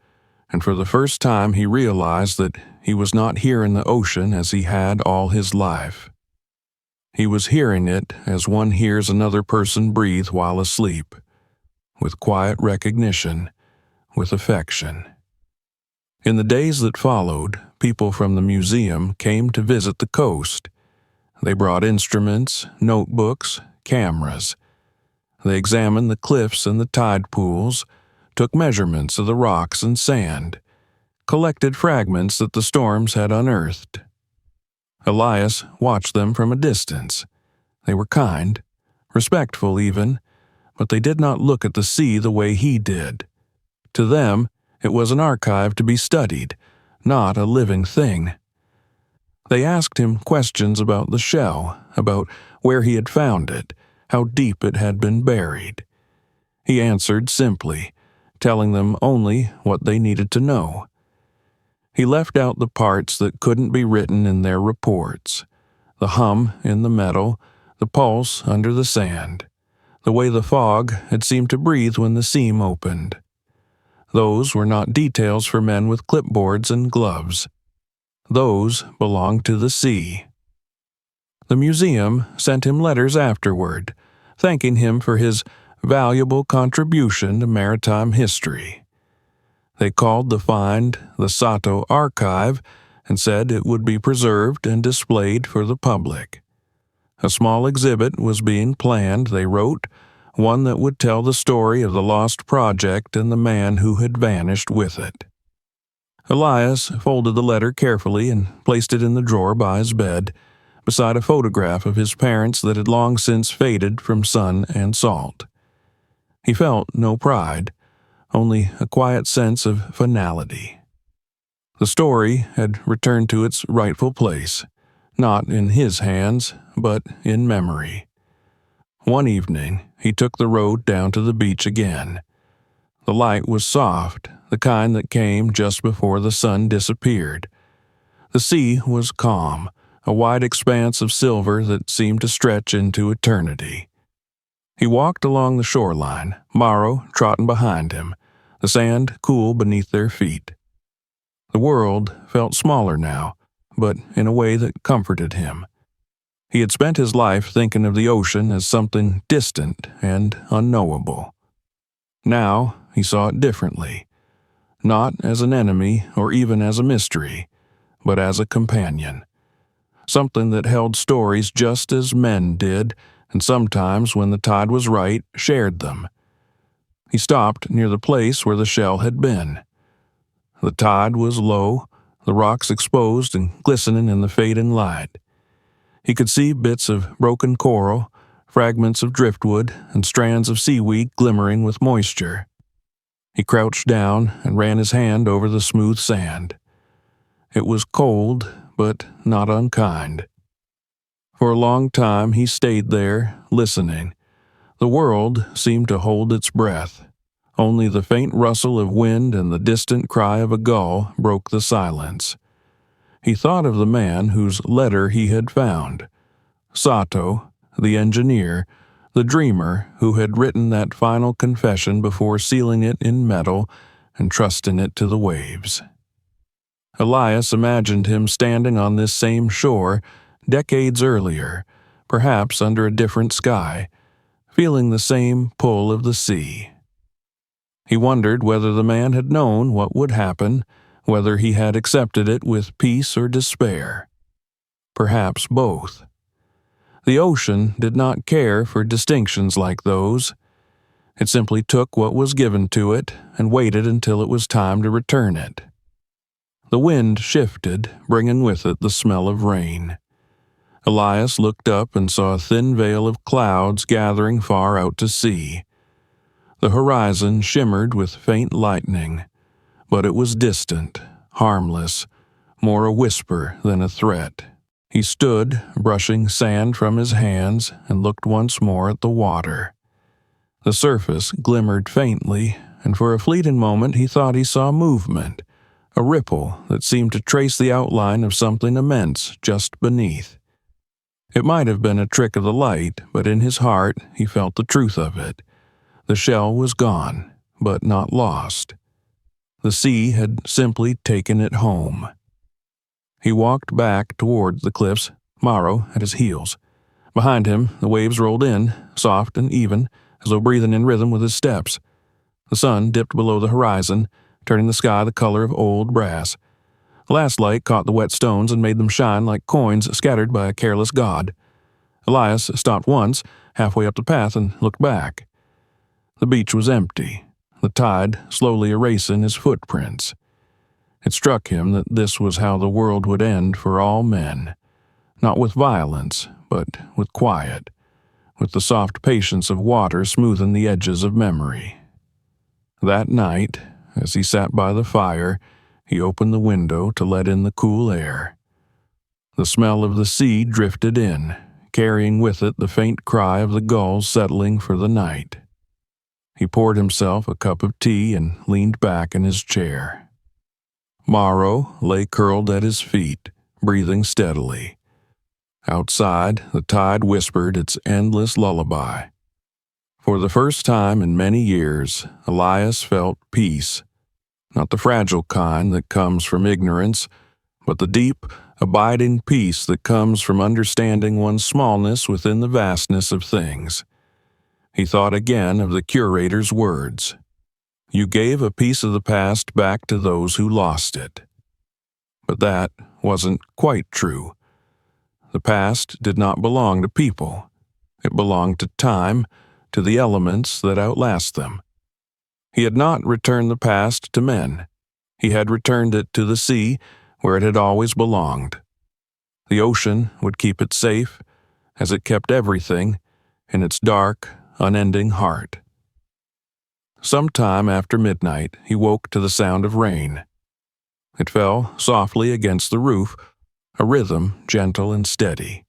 and for the first time he realized that he was not hearing the ocean as he had all his life. He was hearing it as one hears another person breathe while asleep, with quiet recognition, with affection. In the days that followed, people from the museum came to visit the coast. They brought instruments, notebooks, cameras. They examined the cliffs and the tide pools, took measurements of the rocks and sand, collected fragments that the storms had unearthed. Elias watched them from a distance. They were kind, respectful even, but they did not look at the sea the way he did. To them, it was an archive to be studied, not a living thing. They asked him questions about the shell, about where he had found it, how deep it had been buried. He answered simply, telling them only what they needed to know. He left out the parts that couldn't be written in their reports, the hum in the metal, the pulse under the sand, the way the fog had seemed to breathe when the seam opened. Those were not details for men with clipboards and gloves. Those belonged to the sea. The museum sent him letters afterward, thanking him for his valuable contribution to maritime history. They called the find the Sato Archive and said it would be preserved and displayed for the public. A small exhibit was being planned, they wrote, one that would tell the story of the lost project and the man who had vanished with it. Elias folded the letter carefully and placed it in the drawer by his bed, beside a photograph of his parents that had long since faded from sun and salt. He felt no pride, only a quiet sense of finality. The story had returned to its rightful place, not in his hands, but in memory. One evening, he took the road down to the beach again. The light was soft, the kind that came just before the sun disappeared. The sea was calm, a wide expanse of silver that seemed to stretch into eternity. He walked along the shoreline, Morrow trotting behind him, the sand cool beneath their feet. The world felt smaller now, but in a way that comforted him. He had spent his life thinking of the ocean as something distant and unknowable. Now he saw it differently, not as an enemy or even as a mystery, but as a companion. Something that held stories just as men did, and sometimes, when the tide was right, shared them. He stopped near the place where the shell had been. The tide was low, the rocks exposed and glistening in the fading light. He could see bits of broken coral, fragments of driftwood, and strands of seaweed glimmering with moisture. He crouched down and ran his hand over the smooth sand. It was cold, but not unkind. For a long time he stayed there, listening. The world seemed to hold its breath. Only the faint rustle of wind and the distant cry of a gull broke the silence. He thought of the man whose letter he had found. Sato, the engineer, the dreamer who had written that final confession before sealing it in metal and trusting it to the waves. Elias imagined him standing on this same shore decades earlier, perhaps under a different sky, feeling the same pull of the sea. He wondered whether the man had known what would happen, whether he had accepted it with peace or despair. Perhaps both. The ocean did not care for distinctions like those. It simply took what was given to it and waited until it was time to return it. The wind shifted, bringing with it the smell of rain. Elias looked up and saw a thin veil of clouds gathering far out to sea. The horizon shimmered with faint lightning, but it was distant, harmless, more a whisper than a threat. He stood, brushing sand from his hands, and looked once more at the water. The surface glimmered faintly, and for a fleeting moment he thought he saw movement, a ripple that seemed to trace the outline of something immense just beneath. It might have been a trick of the light, but in his heart he felt the truth of it. The shell was gone, but not lost. The sea had simply taken it home. He walked back toward the cliffs, Morrow at his heels. Behind him, the waves rolled in, soft and even, as though breathing in rhythm with his steps. The sun dipped below the horizon, turning the sky the color of old brass. The last light caught the wet stones and made them shine like coins scattered by a careless god. Elias stopped once, halfway up the path, and looked back. The beach was empty, the tide slowly erasing his footprints. It struck him that this was how the world would end for all men, not with violence, but with quiet, with the soft patience of water smoothing the edges of memory. That night, as he sat by the fire, he opened the window to let in the cool air. The smell of the sea drifted in, carrying with it the faint cry of the gulls settling for the night. He poured himself a cup of tea and leaned back in his chair. Morrow lay curled at his feet, breathing steadily. Outside, the tide whispered its endless lullaby. For the first time in many years, Elias felt peace, not the fragile kind that comes from ignorance, but the deep, abiding peace that comes from understanding one's smallness within the vastness of things. He thought again of the curator's words. You gave a piece of the past back to those who lost it. But that wasn't quite true. The past did not belong to people. It belonged to time, to the elements that outlast them. He had not returned the past to men. He had returned it to the sea, where it had always belonged. The ocean would keep it safe, as it kept everything, in its dark, unending heart. Sometime after midnight, he woke to the sound of rain. It fell softly against the roof, a rhythm gentle and steady.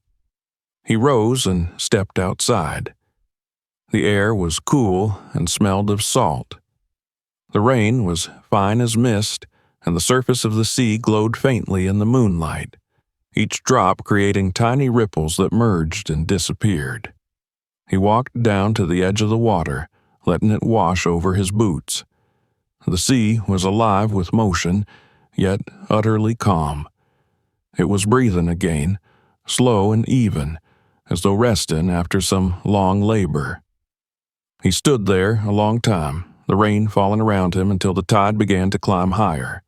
He rose and stepped outside. The air was cool and smelled of salt. The rain was fine as mist, and the surface of the sea glowed faintly in the moonlight, each drop creating tiny ripples that merged and disappeared. He walked down to the edge of the water, letting it wash over his boots. The sea was alive with motion, yet utterly calm. It was breathing again, slow and even, as though resting after some long labor. He stood there a long time, the rain falling around him until the tide began to climb higher.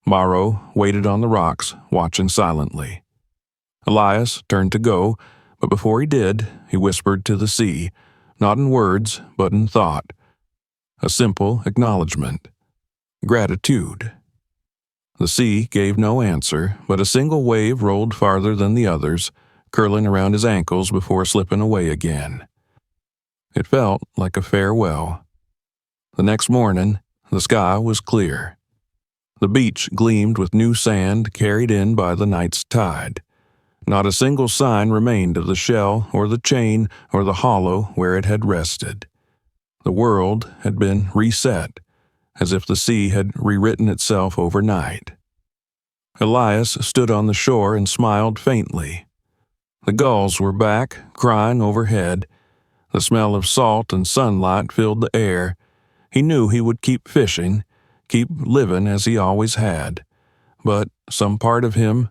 Morrow waited on the rocks, watching silently. Elias turned to go, but before he did, he whispered to the sea, not in words, but in thought. A simple acknowledgement. Gratitude. The sea gave no answer, but a single wave rolled farther than the others, curling around his ankles before slipping away again. It felt like a farewell. The next morning, The sky was clear. The beach gleamed with new sand carried in by the night's tide. Not a single sign remained of the shell or the chain or the hollow where it had rested. The world had been reset, as if the sea had rewritten itself overnight. Elias stood on the shore and smiled faintly. The gulls were back, crying overhead. The smell of salt and sunlight filled the air. He knew he would keep fishing, keep living as he always had. But some part of him,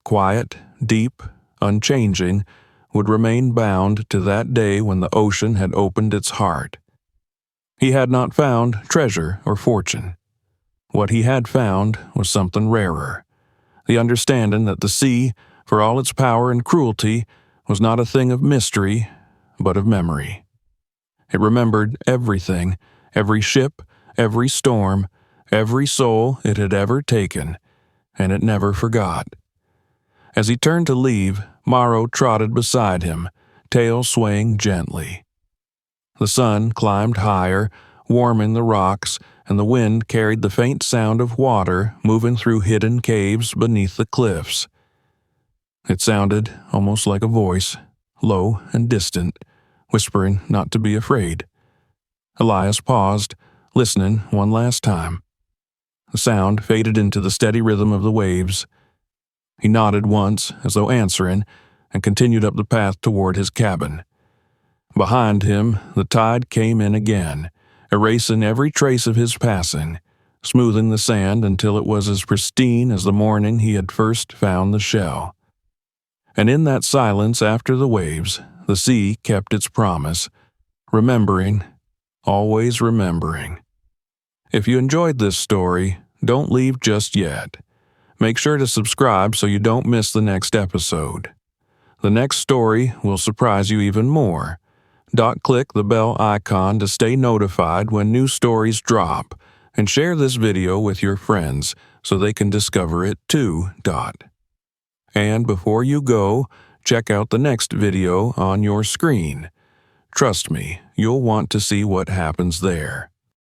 quiet, deep, unchanging, would remain bound to that day when the ocean had opened its heart. He had not found treasure or fortune. What he had found was something rarer, the understanding that the sea, for all its power and cruelty, was not a thing of mystery, but of memory. It remembered everything, every ship, every storm, every soul it had ever taken, and it never forgot. As he turned to leave, Morrow trotted beside him, tail swaying gently. The sun climbed higher, warming the rocks, and the wind carried the faint sound of water moving through hidden caves beneath the cliffs. It sounded almost like a voice, low and distant, whispering not to be afraid. Elias paused, listening one last time. The sound faded into the steady rhythm of the waves. He nodded once, as though answering, and continued up the path toward his cabin. Behind him, the tide came in again, erasing every trace of his passing, smoothing the sand until it was as pristine as the morning he had first found the shell. And in that silence after the waves, the sea kept its promise, remembering, always remembering. If you enjoyed this story, don't leave just yet. Make sure to subscribe so you don't miss the next episode. The next story will surprise you even more. Click the bell icon to stay notified when new stories drop, and share this video with your friends so they can discover it too. And before you go, check out the next video on your screen. Trust me, you'll want to see what happens there.